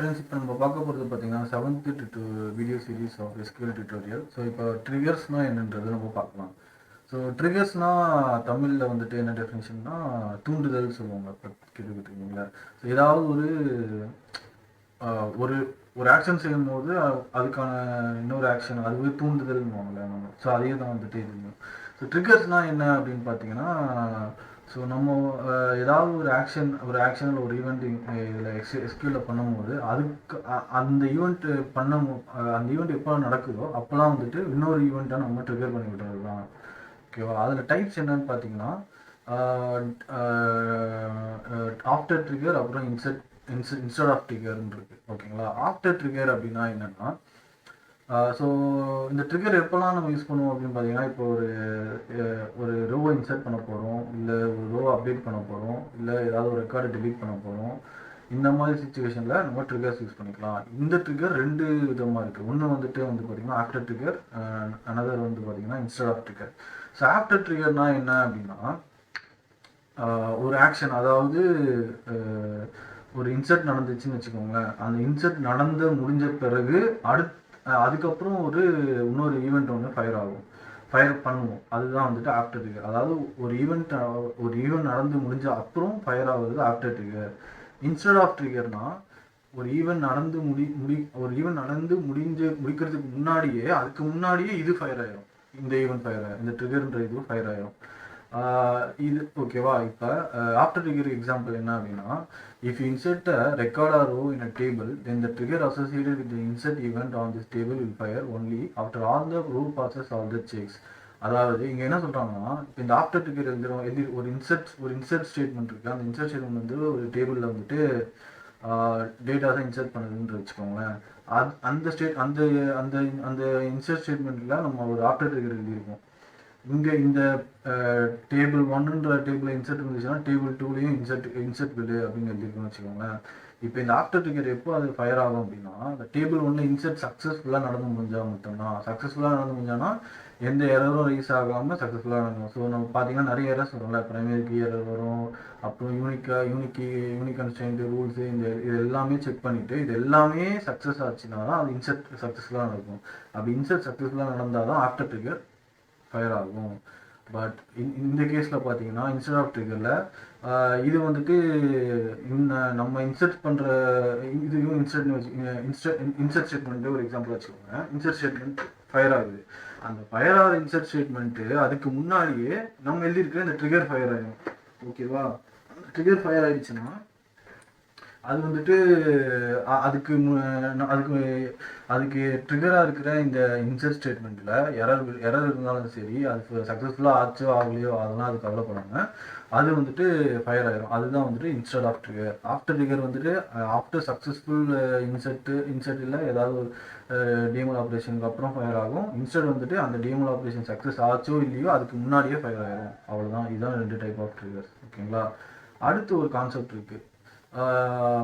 Friends இப்போ நம்ம பார்க்க போகிறது பார்த்தீங்கன்னா 7th video series of SQL tutorial. So இப்போ ட்ரிகர்ஸ்னால் என்னன்றது நம்ம பார்க்கலாம். ஸோ ட்ரிகர்ஸ்னால் தமிழில் வந்துட்டு என்ன டெஃபினேஷன்னா தூண்டுதல் சொல்லுவாங்க. இப்போ கேள்விப்பட்டிருக்கீங்களா? ஸோ ஏதாவது ஒரு ஒரு ஆக்ஷன் செய்யும்போது அதுக்கான இன்னொரு ஆக்ஷன் அதுவே தூண்டுதல்னுவாங்கல்ல நம்ம. ஸோ அதே தான் வந்துட்டு இது. ஸோ ட்ரிகர்ஸ்னால் என்ன அப்படின்னு பார்த்தீங்கன்னா, ஸோ நம்ம ஏதாவது ஒரு ஆக்ஷனில் ஒரு ஈவெண்ட் இதில் எஸ்கியூவில் பண்ணும்போது அதுக்கு அந்த ஈவெண்ட் அந்த ஈவெண்ட் எப்போ நடக்குதோ அப்போலாம் வந்துட்டு இன்னொரு ஈவெண்ட்டை நம்ம ட்ரிகர் பண்ணி விடுறது தான். ஓகேவா? அதில் டைப்ஸ் என்னன்னு பார்த்தீங்கன்னா ஆஃப்டர் ட்ரிகர், அப்புறம் இன்ஸ்டெட் ஆஃப் ட்ரிகர்னு இருக்கு. ஓகேங்களா? ஆஃப்டர் ட்ரிகர் அப்படின்னா என்னென்னா, ஸோ இந்த ட்ரிகர் எப்போல்லாம் நம்ம யூஸ் பண்ணுவோம் அப்படின்னு பார்த்தீங்கன்னா, இப்போ ஒரு ரோவை இன்சர்ட் பண்ண போகிறோம், இல்லை ஒரு ரோவை அப்டேட் பண்ண போகிறோம், இல்லை ஏதாவது ஒரு ரெக்கார்டை டிலீட் பண்ண போகிறோம். இந்த மாதிரி சுச்சுவேஷனில் நம்ம ட்ரிகர்ஸ் யூஸ் பண்ணிக்கலாம். இந்த ட்ரிகர் 2 விதமாக இருக்குது. ஒன்று வந்துட்டு பார்த்தீங்கன்னா ஆஃப்டர் ட்ரிகர், அனதர் வந்து பார்த்தீங்கன்னா instead of trigger. So after ட்ரிகர்னா என்ன அப்படின்னா, ஒரு ஆக்ஷன், அதாவது ஒரு இன்சர்ட் நடந்துச்சுன்னு வச்சுக்கோங்களேன். அந்த இன்சர்ட் முடிஞ்ச பிறகு அதுக்கப்புறம் இன்னொரு ஈவெண்ட் ஒன்று ஃபயர் பண்ணுவோம். அதுதான் வந்துட்டு ஆஃப்டர் ட்ரிகர். அதாவது ஒரு ஈவெண்ட் நடந்து முடிஞ்ச அப்புறம் ஃபயர் ஆகுது ஆஃப்டர் ட்ரிகர். இன்ஸ்டெட் ஆஃப் ட்ரிகர்னா ஒரு ஈவெண்ட் நடந்து முடிக்கிறதுக்கு முன்னாடியே அதுக்கு முன்னாடியே இது ஃபயர் ஆயிரும். இந்த ஈவெண்ட் ஃபயர் ஆயிரும், இந்த ட்ரிகர்ன்ற இது ஃபயர் ஆயிரும். இது ஓகேவா? இப்போ ஆஃப்டர் ட்ரிகர் எக்ஸாம்பிள் என்ன அப்படின்னா, if you insert a record or row in a table, then the trigger associated with the insert event on this table will fire only after all the row passes all the checks. அதாவது இங்கே என்ன சொல்கிறாங்கன்னா, இப்போ இந்த after trigger ஒரு insert statement இருக்குது. அந்த insert statement வந்து ஒரு டேபிளில் வந்துட்டு டேட்டாஸை இன்சர்ட் பண்ணுதுன்னு வச்சுக்கோங்களேன். அந்த இன்சர்ட் ஸ்டேட்மெண்ட்டில் நம்ம ஒரு ஆஃப்டர் ட்ரிகர் எழுதியிருக்கோம். இங்கே இந்த டேபிள் 1ன்ற டேபிளில் இன்சர்ட் இருந்துச்சுன்னா டேபிள் 2லையும் இன்சர்ட் விடு அப்படின்னு எழுதிருக்கோம்னு வச்சுக்கோங்களேன். இப்போ இந்த ஆஃப்டர் ட்ரிகர் எப்போ அது ஃபயர் ஆகும் அப்படின்னா, இந்த டேபிள் 1ல இன்சர்ட் சக்ஸஸ்ஃபுல்லாக நடந்து முடிஞ்சால் மட்டும்தான். சக்ஸஸ்ஃபுல்லாக நடந்து முடிஞ்சான்னா எந்த எரரும் ரைஸ் ஆகாமல் சக்ஸஸ்ஃபுல்லாக நடக்கும். ஸோ நம்ம பார்த்தீங்கன்னா நிறைய எரர்ஸ் வரும்ல. ப்ரைமரி கீ எரர் வரும், அப்புறம் யூனிக் கன்ஸ்ட்ரெயின்ட் ரூல்ஸு, இது எல்லாமே செக் பண்ணிவிட்டு இது எல்லாமே சக்ஸஸ் ஆச்சுன்னா தான் அது இன்சர்ட் சக்ஸஸ்ஃபுல்லாக நடக்கும். அப்படி இன்சர்ட் சக்ஸஸ்ஃபுல்லாக நடந்தால் தான் ஆஃப்டர் ட்ரிகர் ஃபயர் ஆகும். பட் இந்த கேஸில் பார்த்தீங்கன்னா இன்ஸ்டெட் ஆஃப் ட்ரிகரில் இது வந்துட்டு நம்ம இன்சர்ட் பண்ணுற இதுவும் இன்சர்ட் ஸ்டேட்மெண்ட்டு ஒரு எக்ஸாம்பிள் வச்சுக்கோங்க. இன்சர்ட் ஸ்டேட்மெண்ட் ஃபயர் ஆகுது. அந்த ஃபயர் ஆகிற இன்சர்ட் ஸ்டேட்மெண்ட்டு அதுக்கு முன்னாடியே நம்ம எழுதியிருக்கிற இந்த ட்ரிகர் ஃபயர் ஆகிடும். ஓகேவா? ட்ரிகர் ஃபயர் ஆகிடுச்சுன்னா அது வந்துட்டு அதுக்கு ட்ரிகராக இருக்கிற இந்த இன்சர்ட் ஸ்டேட்மெண்ட்டில் எரர் இருந்தாலும் சரி, அது சக்ஸஸ்ஃபுல்லாக ஆச்சோ ஆகலையோ அதெல்லாம் அது கவலைப்படாமல் அது வந்துட்டு ஃபயர் ஆயிரும். அதுதான் வந்துட்டு instead of trigger. After trigger வந்துட்டு ஆஃப்டர் சக்ஸஸ்ஃபுல் இன்சர்ட்டில் ஏதாவது டிஎம்எல் ஆப்ரேஷனுக்கு அப்புறம் ஃபயர் ஆகும். இன்ஸ்டெட் வந்துட்டு அந்த டிஎம்எல் ஆப்ரேஷன் சக்ஸஸ் ஆச்சோ இல்லையோ அதுக்கு முன்னாடியே ஃபயர் ஆயிரும். அவ்வளோதான். இதுதான் 2 டைப் ஆஃப் ட்ரிகர்ஸ். ஓகேங்களா? அடுத்து ஒரு கான்செப்ட் இருக்குது,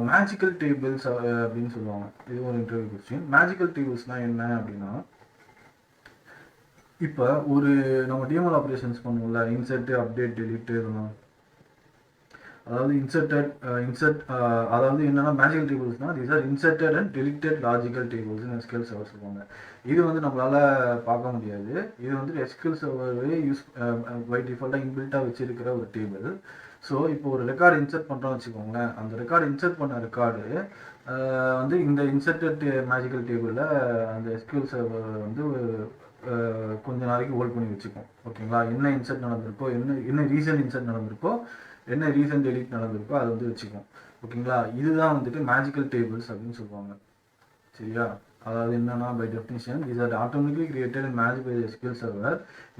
மேஜிக்கல் டேபிள்ஸ் அப்படின்னு சொல்லுவாங்க. இது ஒரு இன்டர்வியூ கொஸ்டின். மேஜிக்கல் டேபிள்ஸ்னால் என்ன அப்படின்னா, இப்போ நம்ம டிஎம்எல் ஆப்ரேஷன்ஸ் பண்ணுவோம்ல, இன்சர்ட், அப்டேட், டெலிட் இதெல்லாம். அதாவது அதாவது என்னன்னா மேஜிக்கல் டேபிள்ஸ்னால் these are inserted and deleted logical டேபிள்ஸ்னு எஸ்கியூஎல் சர்வர் சொல்லுவாங்க. இது வந்து நம்மளால் பார்க்க முடியாது. இது வந்துட்டு எஸ்கியூஎல் சர்வரே பை டிஃபால்ட்டாக இன்பில்ட்டாக வச்சிருக்கிற ஒரு டேபிள். ஸோ இப்போ ஒரு ரெக்கார்டு இன்சர்ட் பண்ணுறோம்னு வச்சுக்கோங்களேன். அந்த ரெக்கார்டு இன்சர்ட் பண்ண ரெக்கார்டு வந்து இந்த இன்சர்டட் மேஜிக்கல் டேபிளில் அந்த எஸ்கியூஎல் சர்வர் வந்து கொஞ்ச நாளைக்கு ஹோல்ட் பண்ணி வச்சுக்கோம். ஓகேங்களா? என்ன இன்சர்ட் நடந்திருக்கோ, என்ன ரீசன்ட் இன்சர்ட் நடந்திருக்கோ, என்ன ரீசன்ட் டெலிட் நடந்திருக்கோ அதை வந்து வச்சுக்கோம். ஓகேங்களா? இதுதான் வந்துட்டு மேஜிக்கல் டேபிள்ஸ் அப்படின்னு சொல்லுவாங்க. சரியா? அதாவது என்னன்னா, by definition these are automatically created and managed by the SQL server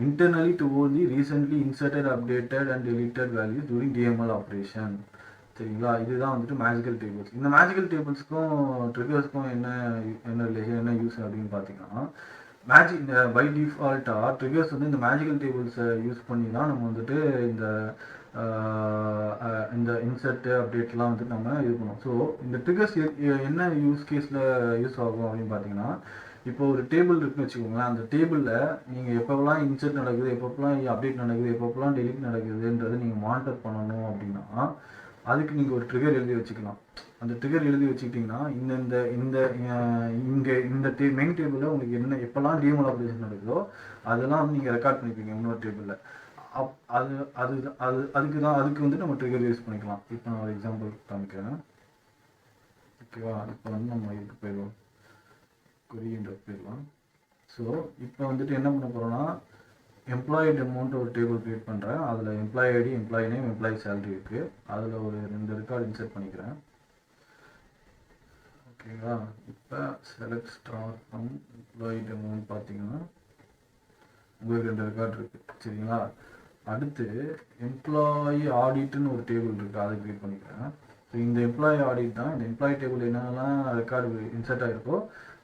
internally to hold the recently inserted, updated and deleted values during DML operation. சரிங்களா? இதுதான் வந்துட்டு மேஜிக்கல் டேபிள்ஸ். இந்த மேஜிக்கல் டேபிள்ஸ்க்கும் ட்ரிகர்ஸ்க்கும் என்ன ரிலேஷன், என்ன யூஸ் அப்படின்னு பார்த்தீங்கன்னா, பை டிஃபால்ட்டாக triggers வந்து இந்த மேஜிக்கல் டேபிள்ஸை யூஸ் பண்ணி தான் நம்ம வந்துட்டு இந்த இன்சர்ட்டு அப்டேட்லாம் வந்துட்டு நம்ம இது பண்ணுவோம். ஸோ இந்த ட்ரிகர்ஸ் என்ன யூஸ் கேஸில் யூஸ் ஆகும் அப்படின்னு பார்த்தீங்கன்னா, இப்போ ஒரு டேபிள் இருக்குன்னு வச்சுக்கோங்களேன். அந்த டேபிளில் நீங்கள் எப்போலாம் இன்சர்ட் நடக்குது, எப்போலாம் அப்டேட் நடக்குது, எப்போலாம் டெலிட் நடக்குதுன்றது நீங்கள் மானிட்டர் பண்ணணும் அப்படின்னா அதுக்கு நீங்கள் ஒரு ட்ரிகர் எழுதி வச்சுக்கலாம். அந்த ட்ரிகர் எழுதி வச்சுக்கிட்டிங்கன்னா இந்த இந்த இந்த இங்கே இந்த மெயின் டேபிளில் உங்களுக்கு என்ன எப்போல்லாம் டிஎம்எல் ஆப்ரேஷன் நடக்குதோ அதெல்லாம் வந்து நீங்கள் ரெக்கார்ட் பண்ணிப்பீங்க இன்னொரு டேபிளில். அது அது அது அதுக்கு வந்து நம்ம ட்ரிகர் யூஸ் பண்ணிக்கலாம். இப்போ நான் ஒரு எக்ஸாம்பிள் காமிக்கிறேன். ஓகேவா? இப்போ வந்து நம்ம இதுக்கு போயிடுவோம், கொரியன்ற போயிடலாம். ஸோ இப்போ வந்துட்டு என்ன பண்ண போகிறோன்னா, எம்ப்ளாயி டெமோன்ட்டு ஒரு டேபிள் க்ரியேட் பண்ணுறேன். அதில் employee ID, employee name, employee salary இருக்குது. அதில் ஒரு 2 ரெக்கார்டு இன்சர்ட் பண்ணிக்கிறேன். ஓகேங்களா? இப்போ செலக்ட் ஸ்டார் ஃப்ரம் எம்ப்ளாயி டெமோன்னு பார்த்தீங்கன்னா உங்களுக்கு 2 ரெக்கார்டு இருக்குது. சரிங்களா? அடுத்து எம்ப்ளாயி ஆடிட்னு ஒரு டேபிள் இருக்குது, அதை க்ரியேட் பண்ணிக்கிறேன். ஸோ இந்த எம்ப்ளாயி ஆடிட் தான், இந்த எம்ப்ளாயி டேபிள் என்னென்னலாம் ரெக்கார்டு இன்சர்ட் ஆகிருக்கோ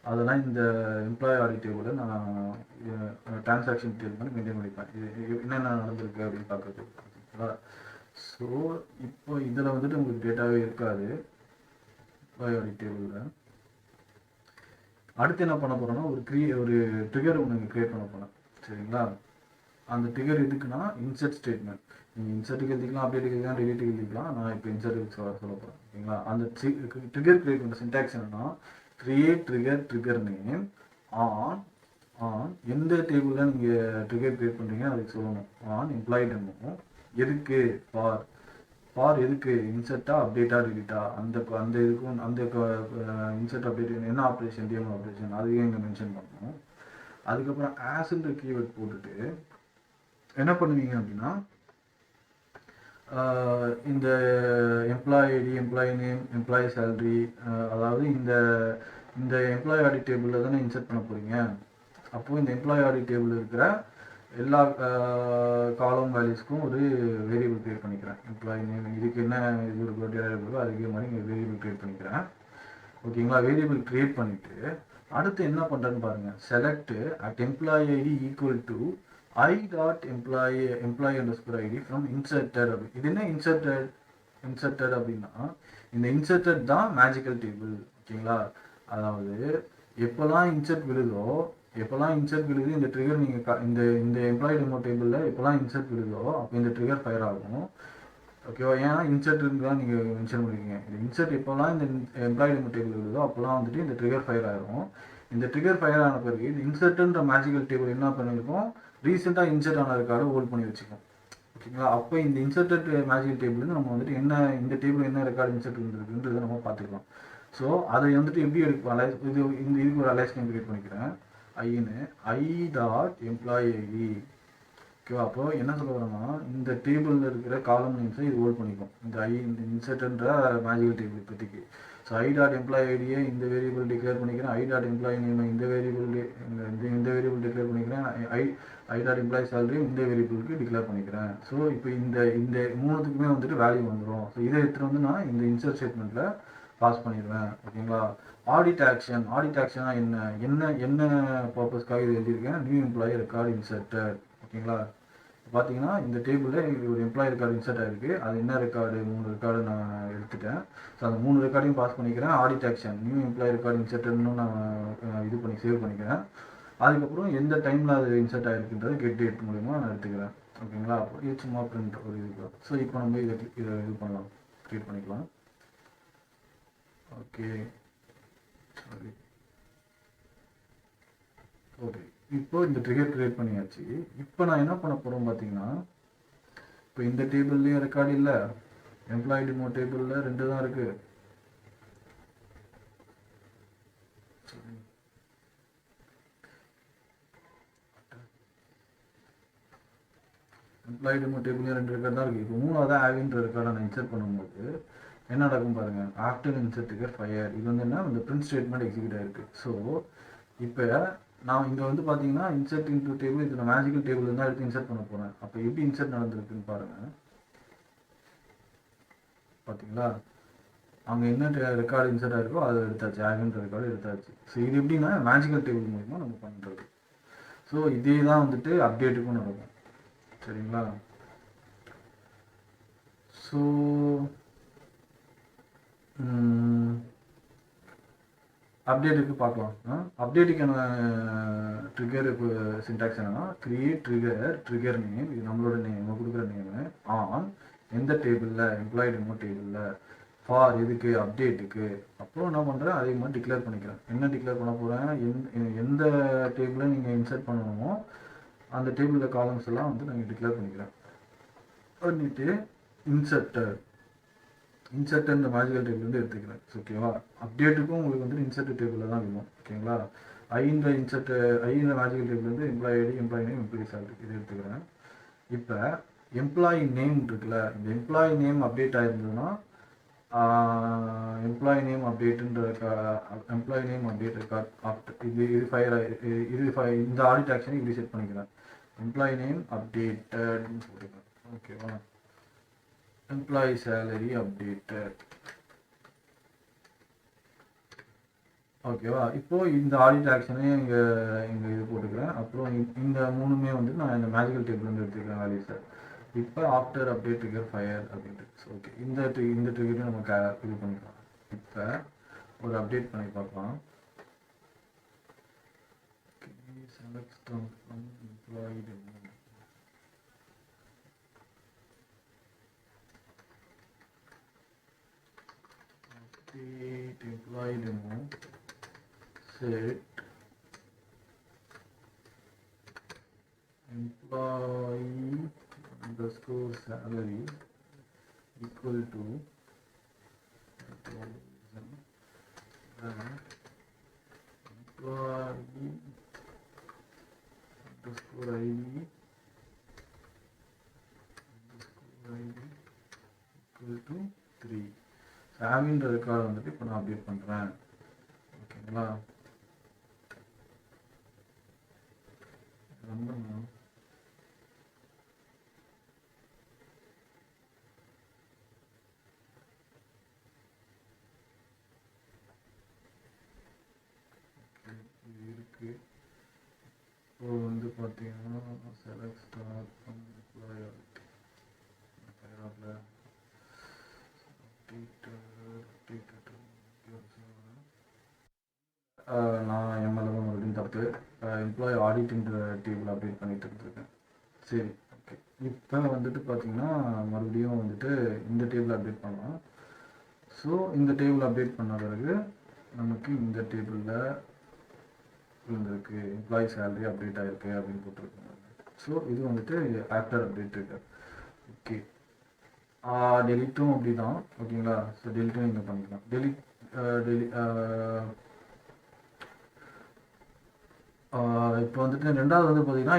அதெல்லாம் இந்த எம்ப்ளாயி ஆடிட் டேபிளில் நான் டிரான்சாக்ஷன் டேபிள் பண்ணி மெயின்டைன் பண்ணிப்பேன். இது என்னென்ன நடந்திருக்கு அப்படின்னு பார்க்குறது. ஓகேங்களா? ஸோ இப்போ இதில் வந்துட்டு உங்களுக்கு டேட்டாவே இருக்காது எம்ப்ளாயி ஆடிட் டேபிளில். அடுத்து என்ன பண்ண போகிறோன்னா ஒரு ட்ரிகர் ஒன்று க்ரியேட் பண்ண போகிறேன். சரிங்களா? அந்த ட்ரிகர் எதுக்குன்னா இன்சர்ட் ஸ்டேட்மெண்ட். நீங்கள் இன்சர்ட்டுக்கு எழுதிக்கலாம், அப்டேட்டுக்கு எழுதிக்கலாம், டெலிட்டுக்கு எழுதிக்கலாம். நான் இப்போ இன்சர்ட்டுக்கு சொல்ல போகிறேன். ஓகேங்களா? அந்த ட்ரிகர் கிரியேட் பண்ணுற சின்டாக்ஸ் என்னன்னா, கிரியேட் ட்ரிகர் நேம் ஆன் எந்த டேபிளில் நீங்கள் ட்ரிகர் கிரியேட் பண்ணுறீங்க அதுக்கு சொல்லணும். On employee demo. எதுக்கு? ஃபார் எதுக்கு? இன்சர்ட்டா, அப்டேட்டா, டெலிட்டா, அந்த இதுக்கும் அந்த இன்சர்ட் அப்டேட் என்ன ஆப்ரேஷன், டிஎம் ஆப்ரேஷன் அதையும் இங்கே மென்ஷன் பண்ணணும். அதுக்கப்புறம் ஆஸ்ன்ற கீவேர்ட் போட்டுட்டு என்ன பண்ணுவீங்க அப்படின்னா, இந்த employee ID, employee name, employee salary, அதாவது இந்த இந்த எம்ப்ளாயி ஆடிட் டேபிளில் தானே இன்சர்ட் பண்ண போகிறீங்க. அப்போது இந்த எம்ப்ளாயி ஆடிட் டேபிள் இருக்கிற எல்லா காலம் வேல்யூஸ்க்கும் ஒரு வேரியபிள் க்ரியேட் பண்ணிக்கிறேன். எம்ப்ளாயி நேம் இதுக்கு என்ன இது இருக்கோ டேட்டா இருக்கோ அதுக்கு மாதிரி இங்கே வேரியபிள் க்ரியேட் பண்ணிக்கிறேன். ஓகேங்களா? வேரியபிள் க்ரியேட் பண்ணிவிட்டு அடுத்து என்ன பண்ணுறேன்னு பாருங்கள். Select at employee ID equal to employee underscore id from inserted. இது என்ன இன்சர்டட் அப்படின்னா, இந்த இன்சர்டட் தான் மேஜிக்கல் டேபிள். ஓகேங்களா? அதாவது எப்போல்லாம் இன்சர்ட் விழுதோ இந்த ட்ரிகர் நீங்கள் இந்த எம்ப்ளாயி டெமோ டேபிளில் எப்போல்லாம் இன்சர்ட் விழுதோ அப்போ இந்த ட்ரிகர் ஃபயர் ஆகும். ஓகேவா? ஏன்னா இன்சர்ட்டுக்கு தான் நீங்கள் மென்ஷன் பண்ணிருக்கீங்க. இந்த இன்சர்ட் எப்போல்லாம் இந்த எம்ப்ளாயி டெமோ டேபிள் விழுதோ அப்போல்லாம் வந்துட்டு இந்த ட்ரிகர் ஃபயர் ஆகிரும். இந்த ட்ரிகர் ஃபயர் ஆன பிறகு இந்த இன்சர்ட்ன்ற மேஜிக்கல் டேபிள் என்ன பண்ணியிருக்கோம், ரீசெண்டாக இன்சர்ட் ஆன ரெக்கார்டு ஹோல்ட் பண்ணி வச்சுக்கோம். ஓகேங்களா? அப்போ இந்த இன்சர்டட் மேஜிக்கல் டேபிள்னு நம்ம வந்துட்டு என்ன இந்த டேபிள் என்ன ரெக்கார்டு இன்சர்ட் இருந்திருக்குன்றதை நம்ம பார்த்துக்கலாம். ஸோ அதை வந்துட்டு எப்படி எடுப்போம், இதுக்கு ஒரு அலைஸ் நேம் கிரியேட் பண்ணிக்கிறேன். i.employee id. ஓகேவா? அப்போ என்ன சொல்ல வரோம்னா, இந்த டேபிளில் இருக்கிற காலம் நேம்ஸை இது ஹோல்ட் பண்ணிக்கும். இந்த இன்சர்ட்ன்ற மேஜிக்கல் டேபிள் இப்போதைக்கு. ஸோ i.employee ஐடியை இந்த வேரியபிள் டிக்ளேர் பண்ணிக்கிறேன். i.employee நேம் இந்த வேரியபிள் டிக்ளேர் பண்ணிக்கிறேன். i.employee சேலரி இந்த வேரியபிளுக்கு டிக்ளேர் பண்ணிக்கிறேன். ஸோ இப்போ இந்த மூணுத்துக்குமே வந்துட்டு வேல்யூ வந்துடும். ஸோ இதை எடுத்துகிட்டு வந்து நான் இந்த இன்சர்ட் ஸ்டேட்மெண்ட்டில் பாஸ் பண்ணிடுவேன். ஓகேங்களா? ஆடிட் ஆக்ஷனா என்ன பர்பஸ்க்காக இது எழுதியிருக்கேன், நியூ எம்ப்ளாயி ரெக்கார்டு இன்சர்ட்டட். ஓகேங்களா? பார்த்தீங்கன்னா இந்த டேபிளில் ஒரு எம்ப்ளாயி ரெக்கார்டு இன்சர்ட் ஆகிருக்கு. அது என்ன ரெக்கார்டு, 3 ரெக்கார்டு நான் எடுத்துட்டேன். ஸோ அந்த 3 ரெக்கார்டையும் பாஸ் பண்ணிக்கிறேன். Audit action new employee record இன்சர்ட்னு நான் இது பண்ணி சேவ் பண்ணிக்கிறேன். அதுக்கப்புறம் எந்த டைமில் அது இன்சர்ட் ஆகிருக்குன்றது கெட் டேட் மூலிமா நான் எடுத்துக்கிறேன். ஓகேங்களா? அப்போ இது சும்மா பிரிண்ட் ஒரு இது. ஸோ இப்போ நம்ம இதை இது பண்ணலாம், க்ரியேட் பண்ணிக்கலாம். ஓகே இப்போ இந்த ட்ரிகர் கிரியேட் பண்ணியாச்சு. இப்போ நான் என்ன பண்ண போகிறோம் பார்த்தீங்கன்னா, இப்போ இந்த டேபிள்லேயும் ரெக்கார்டு இல்லை, எம்ப்ளாயி டெமோ டேபிளில் 2 தான் இருக்குது. எம்ப்ளாயி டெமோ டேபிள்லேயும் 2 ரெக்கார்டு தான் இருக்குது. இப்போ 3வது ஆவின்ற ரெக்கார்டை நான் இன்சர்ட் பண்ணும்போது என்ன நடக்கும் பாருங்கள். After insert trigger fire. இது வந்து என்ன, இந்த பிரிண்ட் ஸ்டேட்மெண்ட் எக்ஸிக்யூட் ஆகிருக்கு. ஸோ இப்போ நான் இங்கே வந்து பார்த்தீங்கன்னா இன்சர்ட் இன்டு டேபிள், இது நான் மேஜிக்கல் டேபிள் தான் எடுத்து இன்சர்ட் பண்ண போகிறேன். அப்போ எப்படி இன்சர்ட் நடந்திருக்குன்னு பாருங்கள். பார்த்தீங்களா? அங்கே என்ன ரெக்கார்டு இன்சர்ட் ஆகிருக்கோ அதை எடுத்தாச்சு, ஆகின்ற ரெக்கார்டு எடுத்தாச்சு. ஸோ இது எப்படின்னா மேஜிக்கல் டேபிள் மூலிமா நம்ம பண்ணுறது. ஸோ இதே தான் வந்துட்டு அப்டேட்டுக்கும் நடக்கும். சரிங்களா? ஸோ அப்டேட்டுக்கு பார்க்கலாம். அப்டேட்டுக்கான ட்ரிகர் இப்போ சின்டாக்ஸ் என்னன்னா, கிரியேட் ட்ரிகர் நேம், இது நம்மளோட நேம், நம்ம கொடுக்குற நேமு, ஆன் எந்த டேபிளில், எம்ப்ளாயி டெமோ டேபிளில் ஃபார் எதுக்கு அப்டேட்டுக்கு. அப்புறம் என்ன பண்ணுறேன், அதே மாதிரி டிக்ளேர் பண்ணிக்கிறேன். என்ன டிக்ளேர் பண்ண போகிறேன், எந்த டேபிளை நீங்கள் இன்சர்ட் பண்ணணுமோ அந்த டேபிளில் காலம்ஸ் எல்லாம் வந்து நாங்கள் டிக்ளேர் பண்ணிக்கிறேன். பண்ணிவிட்டு இன்சர்ட்டர் இந்த மேஜிக்கல் டேபிள் வந்து எடுத்துக்கிறேன். ஓகேவா, அப்டேட்டுக்கும் உங்களுக்கு வந்து இன்சர்ட் டேபிளில் தான் வேணும். ஓகேங்களா, இந்த மேஜிக்கல் டேபிள் வந்து employee ID, employee name, employee salary இது எடுத்துக்கிறேன். இப்போ எம்ப்ளாயி நேம் இருக்குல்ல, இந்த எம்ப்ளாயி நேம் அப்டேட் ஆயிருந்ததுன்னா எம்ப்ளாயி நேம் அப்டேட்டுன்ற employee name update record after இந்த ஆடிட் ஆக்ஷனை இப்படி செட் பண்ணிக்கிறேன். எம்ப்ளாயி நேம் அப்டேட்டட்னு சொல்லிக்கிறேன். ஓகேவா, எம்ப்ளாயி சேலரி அப்டேட்டட். ஓகேவா, இப்போ இந்த ஆடிட் ஆக்ஷனே இங்கே இது போட்டுக்கிறேன். அப்புறம் இந்த மூணுமே வந்து நான் இந்த மேஜிக்கல் டேபிள் வந்து எடுத்துக்கிறேன் வேல்யூஸை. இப்போ ஆஃப்டர் அப்டேட் ட்ரிகர் ஃபயர் அப்படின்ட்டு. ஓகே, இந்த ட்ரிகரையும் நம்ம இது பண்ணிக்கலாம். இப்போ ஒரு அப்டேட் பண்ணி பார்க்கலாம். Select from employee demo. update employee demo set employee underscore salary equal to employee underscore ID equal to 3. சாவின்ற record வந்துட்டு இப்போ நான் அப்டேட் பண்ணுறேன். ஓகேங்களா, ரொம்ப இருக்கு. இப்போ வந்து பார்த்தீங்கன்னா செலக்ட் ஸ்டார் ஃப்ரம் எம்ப்ளாயர் நான் எம்எல்ஏ மறுபடியும் தப்பு எம்ப்ளாயி ஆடிட்ன்ற டேபிள் அப்டேட் பண்ணிட்டு இருந்திருக்கேன். சரி, ஓகே. இப்போ வந்துட்டு பார்த்தீங்கன்னா மறுபடியும் வந்துட்டு இந்த டேபிள் அப்டேட் பண்ணலாம். ஸோ இந்த டேபிள் அப்டேட் பண்ண பிறகு நமக்கு இந்த டேபிளில் இருந்திருக்கு எம்ப்ளாயி சேலரி அப்டேட் ஆகிருக்கு அப்படின்னு போட்டிருக்காங்க. ஸோ இது வந்துட்டு ஆஃப்டர் அப்டேட் இருக்கு. ஓகே, டெலிட்டும் அப்படி தான். ஓகேங்களா, ஸோ டெலிட்டும் இங்கே பண்ணிக்கலாம். இப்போ வந்துட்டு ரெண்டாவது வந்து பார்த்தீங்கன்னா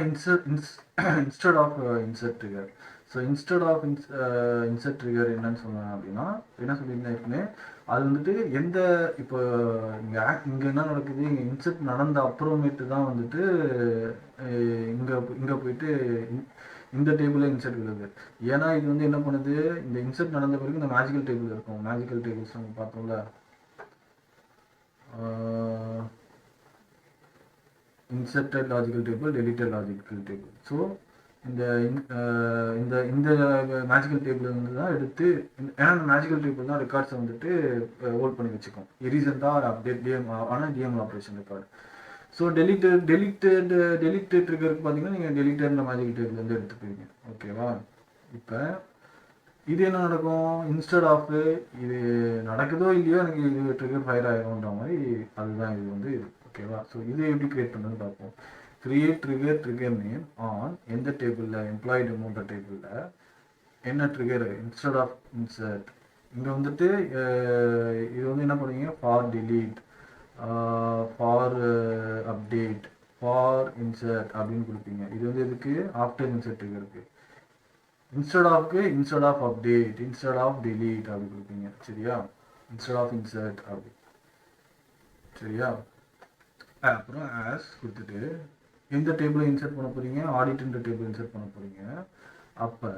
instead of insert trigger. So instead of insert trigger என்னன்னு சொன்னேன் அப்படின்னா என்ன சொல்லியிருந்தேன் ஏற்கனவே, அது வந்துட்டு எந்த இப்போ இங்கே என்ன நடக்குது, இங்கே இன்சர்ட் நடந்த அப்புறமேட்டு தான் வந்துட்டு இங்கே போயிட்டு இந்த டேபிளில் இன்சர்ட் விழுது. ஏன்னா இது வந்து என்ன பண்ணுது, இந்த இன்சர்ட் நடந்த பிறகு இந்த மேஜிக்கல் டேபிள் இருக்கும். மேஜிக்கல் டேபிள்ஸ் நம்ம பார்த்தோம்ல, inserted logical table, deleted logical table. So இந்த இந்த மேஜிக்கல் டேபிள் வந்து தான் எடுத்து, ஏன்னா இந்த மேஜிக்கல் டேபிள் தான் ரெக்கார்ட்ஸை வந்துட்டு ஹோல்ட் பண்ணி வச்சுக்கோம். ரீசெண்டாக update DML operation record. So deleted ட்ரிகருக்கு பார்த்தீங்கன்னா நீங்கள் டெலிட்டட் மேஜிக்கல் டேபிள் வந்து எடுத்துப்பீங்க. ஓகேவா, இப்போ இது என்ன நடக்கும், இன்ஸ்டெட் ஆஃப் இது நடக்குதோ இல்லையோ எனக்கு இது ட்ரிகர் ஃபயர் ஆகிடும்ன்ற மாதிரி அதுதான் இது வந்து இது. ஓகேவா, ஸோ இதை எப்படி கிரியேட் பண்ணுறதுன்னு பார்ப்போம். கிரியேட் ட்ரிகர் நேம் ஆன் எந்த டேபிளில், எம்ப்ளாயி டெமோன்ற டேபிளில் என்ன ட்ரிகர் இன்ஸ்டெட் ஆஃப் இன்சர்ட். இங்கே வந்துட்டு இது வந்து என்ன பண்ணுவீங்க, for delete, for update, for insert அப்படின்னு கொடுப்பீங்க. இது வந்து எதுக்கு, ஆஃப்டர் இன்சர்ட் ட்ரிகருக்கு. Instead of update, instead of delete அப்படி கொடுப்பீங்க. சரியா, இன்ஸ்டெட் ஆஃப் இன்சர்ட் அப்படி. சரியா, அப்புறம் ஆஸ் கொடுத்துட்டு எந்த டேபிளை இன்சர்ட் பண்ண போகிறீங்க, ஆடிட்ன்ற டேபிள் இன்சர்ட் பண்ண போகிறீங்க. அப்போ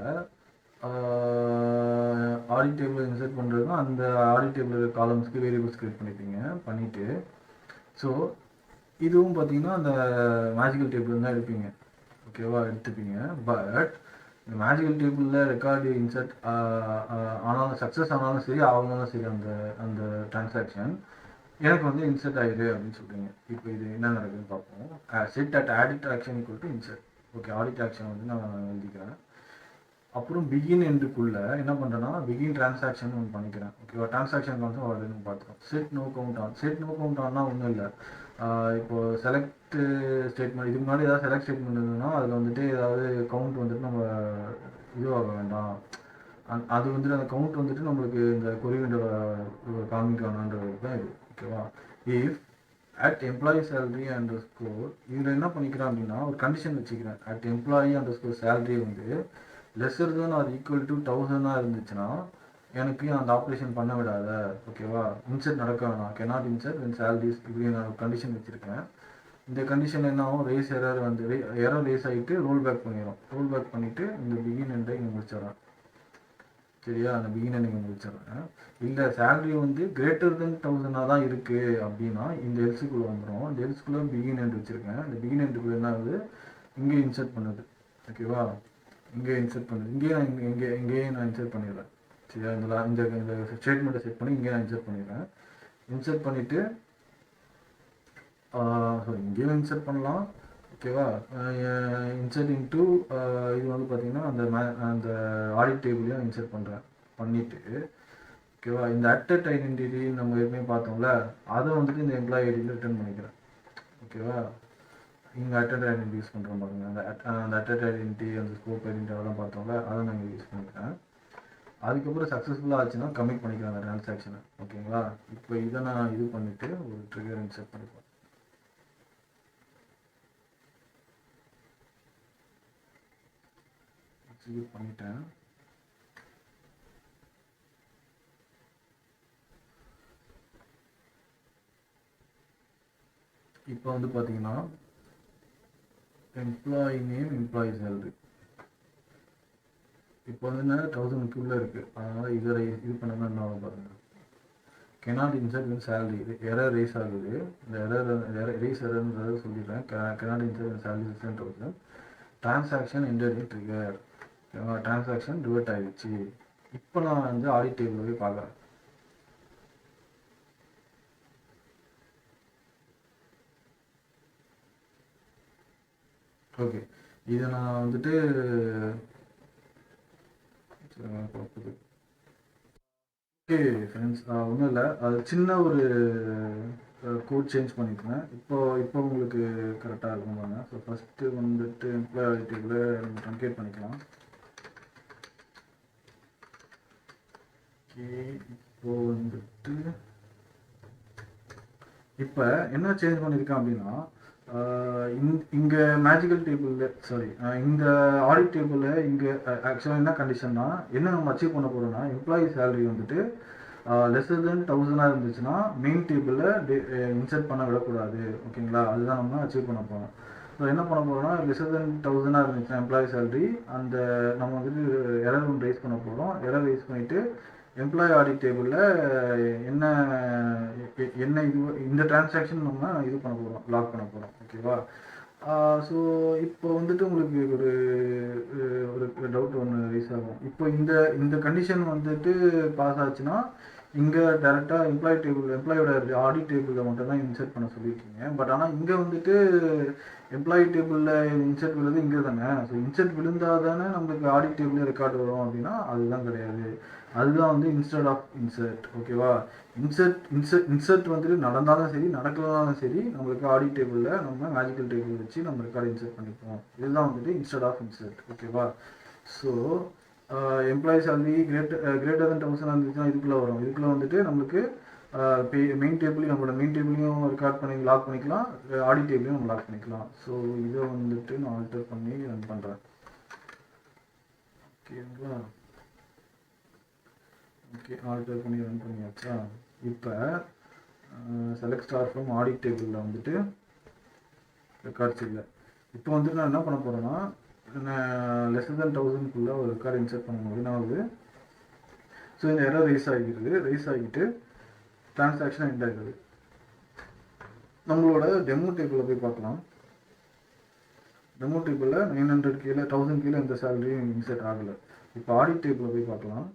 ஆடிட் டேபிள் இன்சர்ட் பண்ணுறதுனா அந்த ஆடிட் டேபிள் காலம்ஸ்க்கு வேரியபிள்ஸ் கிரியேட் பண்ணிவிட்டு ஸோ இதுவும் பார்த்தீங்கன்னா அந்த மேஜிக்கல் டேபிள் தான் எடுப்பீங்க. ஓகேவா, எடுத்துப்பீங்க. பட் இந்த மேஜிக்கல் டேபிளில் ரெக்கார்டு இன்சர்ட் ஆனாலும் சக்ஸஸ் ஆனாலும் சரி ஆகணும்னாலும் சரி அந்த டிரான்சாக்ஷன் எனக்கு வந்து இன்சர்ட் ஆயிரு அப்படின்னு சொல்றீங்க. இப்போ இது என்ன நடக்குதுன்னு பார்ப்போம். Set at audit action equal to insert. Okay, audit action வந்து நான் எழுதிக்கிறேன். அப்புறம் பிகின் எண்டுக்குள்ள என்ன பண்ணுறேன்னா பிகின் டிரான்சாக்ஷன் ஒன்று பண்ணிக்கிறேன். ஓகேவா? டிரான்சாக்ஷன் வந்து ஆல்ரெடி பார்த்துருக்கோம். Set no count on. Set no count ஆன்னா ஒன்றும் இல்லை. இப்போ செலக்ட் ஸ்டேட்மெண்ட் இதுக்கு முன்னாடி ஏதாவது செலக்ட் ஸ்டேட்மெண்ட் இருந்ததுன்னா அதில் வந்துட்டு ஏதாவது கவுண்ட் வந்துட்டு நம்ம இதுவாக வேண்டாம். அது வந்துட்டு அந்த கவுண்ட் வந்துட்டு நம்மளுக்கு இந்த கொரி விண்டோவில் காமிக்க வேணான்றது தான் இது. ஓகேவா? If at employee salary under score இதில் என்ன பண்ணிக்கிறேன் அப்படின்னா ஒரு கண்டிஷன் வச்சுக்கிறேன். At employee under score salary வந்து லெஸ்ஸர் தான் ஆர் ஈக்குவல் டு 1000 இருந்துச்சுன்னா எனக்கு அந்த ஆப்ரேஷன் பண்ண விடாத. ஓகேவா? இன்செர்ட் நடக்க வேணாம். கெனாட் இன்செர்ட் வென் சேலரிஸ் இப்படி நான் கண்டிஷன் வச்சுருக்கேன். இந்த கண்டிஷன் என்ன ஆகும்? ரேஸ் எரர் வந்து எரர் ரேஸ் ஆகிட்டு ரோல் பேக் பண்ணிடும். ரோல் பேக் பண்ணிவிட்டு இந்த பிகின் எண்டை இங்கே முடிச்சிடறேன். சரியா? அந்த பிகினை நீங்கள் முடிச்சிடுறேன். இல்லை சேலரி வந்து கிரேட்டர் தென் 1000 தான் இருக்குது அப்படின்னா இந்த எல்ஸுக்குள்ளே வந்துடும். இந்த எல்ஸுக்குள்ளே பிகின் எண்ட் வச்சுருக்கேன். இந்த பிகின் எண்டுக்குள்ளே என்ன ஆகுது? இங்கே இன்செர்ட் பண்ணுது. ஓகேவா? இங்கே இன்செர்ட் பண்ணுது. இங்கேயே நான் இன்செர்ட் பண்ணிடுறேன். சரியா? இந்த ஸ்டேட்மெண்ட்டை செட் பண்ணி இங்கே நான் இன்செர்ட் பண்ணிடுறேன். இன்செர்ட் பண்ணிவிட்டு ஸோ இங்கேயும் இன்செர்ட் பண்ணலாம். ஓகேவா? இன்செர்ட் இன்ட்டு இது வந்து பார்த்திங்கன்னா அந்த ஆடிட் டேபிளையும் இன்செர்ட் பண்ணுறேன். பண்ணிவிட்டு ஓகேவா? இந்த அட்டட் ஐடென்டிட்டி நம்ம ஏற்கனவே பார்த்தோம்ல, அதை வந்துட்டு இந்த எம்ப்ளாயி ஐடியில் ரிட்டர்ன் பண்ணிக்கிறேன். ஓகேவா? இங்கே அட்டட் ஐடென்டிட்டி யூஸ் பண்ணுறோம் பாருங்க. அந்த அட்டட் ஐடென்டிட்டி அந்த ஸ்கோப் ஐடென்டிட்டி அதெல்லாம் பார்த்தோம்ல, அதை நான் இங்கே யூஸ் பண்ணிக்கிறேன். அதுக்கப்புறம் சக்ஸஸ்ஃபுல்லாக ஆச்சுன்னா கமிட் பண்ணிக்கிறேன் அந்த ட்ரான்சாக்ஷனை. ஓகேங்களா? இப்போ இதை நான் இது பண்ணிவிட்டு ஒரு ட்ரிகர் இன்செர்ட் பண்ணிப்பேன். எக்ஸிக்யூட் பண்ணிட்டேன். இப்போ வந்து பார்த்தீங்கன்னா எம்ப்ளாயி நேம் எம்ப்ளாயி சேலரி இப்போ வந்து என்ன 1000க்குள்ளே இருக்குது. அதனால் இதில் இது பண்ணணும் என்ன பாருங்கள். Cannot insert win salary error race ஆகுது. இந்த ரேஸ் எரர்ன்றதை சொல்லிடுறேன். Cannot insert win salary 1000. Transaction enter in trigger. Transaction revert ஆகிடுச்சு. இப்போ நான் வந்து ஆடிட் டேபிள் போய் பார்க்குறேன். ஓகே, இதை நான் வந்துட்டு ஓகே ஃப்ரெண்ட்ஸ், ஒன்றும் இல்லை, அது சின்ன ஒரு கோட் சேஞ்ச் பண்ணிக்கிறேன். இப்போ உங்களுக்கு கரெக்டாக இருக்கும் பாருங்க. ஸோ ஃபஸ்ட்டு வந்துட்டு எம்ப்ளாயி டேபிளை நம்ம ட்ரங்கேட் பண்ணிக்கலாம். ஓகே, இப்போ வந்துட்டு இப்போ என்ன சேஞ்ச் பண்ணியிருக்கேன் அப்படின்னா இங்கே மேஜிக்கல் டேபிளில் இந்த ஆடிட் டேபிளில் இங்கே ஆக்சுவலாக என்ன கண்டிஷன்னா என்ன நம்ம அச்சீவ் பண்ண போகிறோம்னா எம்ப்ளாயி சேலரி வந்துட்டு லெஸ்ஸர் தென் 1000 இருந்துச்சுன்னா மெயின் டேபிளில் இன்சர்ட் பண்ண விடக்கூடாது. ஓகேங்களா? அதுதான் நம்ம அச்சீவ் பண்ண போகிறோம். ஸோ என்ன பண்ண போகிறோம்னா லெஸ்ஸர் தென் 1000 இருந்துச்சுன்னா எம்ப்ளாயி சேலரி அந்த நம்ம வந்துட்டு எரர் ஒன்று ரைஸ் பண்ண போகிறோம். எரர் ரைஸ் பண்ணிவிட்டு எம்ப்ளாயி ஆடிட் டேபிளில் என்ன என்ன இது இந்த டிரான்சாக்ஷன் நம்ம இது பண்ண போகிறோம், லாக் பண்ண போகிறோம். ஓகேவா? ஸோ இப்போ வந்துட்டு உங்களுக்கு ஒரு டவுட் ஒன்று ரைஸ் ஆகும். இப்போ இந்த கண்டிஷன் வந்துட்டு பாஸ் ஆச்சுன்னா இங்கே டேரெக்டாக எம்ப்ளாயோட ஆடிட் டேபிளில் மட்டும் தான் இன்சர்ட் பண்ண சொல்லியிருக்கீங்க. பட் ஆனால் இங்கே வந்துட்டு எம்ப்ளாயி டேபிளில் இன்சர்ட் விழுது இங்கே தானே. ஸோ இன்சர்ட் விழுந்தால் தானே நம்மளுக்கு ஆடிட் டேபிளில் ரெக்கார்டு வரும் அப்படின்னா அதுதான் கிடையாது. அதுதான் வந்து இன்ஸ்டெட் ஆஃப் இன்சர்ட். ஓகேவா? இன்சர்ட் வந்துட்டு நடந்தாலும் சரி நடக்கலனாலும் சரி நம்மளுக்கு ஆடிட் டேபிளில் நம்ம மேஜிக்கல் டேபிள் வச்சு நம்ம ரெக்கார்டு இன்சர்ட் பண்ணிப்போம். இதுதான் வந்துட்டு இன்ஸ்டெட் ஆஃப் இன்சர்ட். ஓகேவா? So employee salary greater than 1000 இருந்துச்சுன்னா இதுக்குள்ளே வரும். இதுக்குள்ளே வந்துட்டு நம்மளுக்கு மெயின் டேபிளையும் நம்மளோட மெயின் டேபிளையும் ரெக்கார்ட் பண்ணி லாக் பண்ணிக்கலாம், ஆடிட் டேபிளையும் நம்ம லாக் பண்ணிக்கலாம். ஸோ இதை வந்துட்டு நான் ஆல்டர் பண்ணி ரன் பண்ணுறேன். ஓகேங்களா? ஓகே, ஆல்டர் பண்ணி ரன் பண்ணியாச்சா? இப்போ செலக்ட் ஸ்டார் ஃப்ரம் ஆடிட் டேபிளில் வந்துட்டு ரெக்கார்ட்ஸ் இல்லை. இப்போ வந்துட்டு நான் என்ன பண்ண போகிறேன்னா லெஸ்ஸர் தென் 1000க்குள்ளே ஒரு ரெக்கார்டு இன்சர்ட் பண்ணும்போது என்ன ஆகுது? ஸோ இந்த எரர் ரைஸ் ஆகிட்டு டிரான்சாக்ஷன் எண்ட் ஆகுது. நம்மளோட டெமோ டேபிளில் போய் பார்க்கலாம். டெமோ டேபிளில் 900 கீழே 1000 கீழே எந்த சேலரியும் இன்சர்ட் ஆகலை. இப்போ ஆடிட் டேபிளில் போய் பார்க்கலாம்.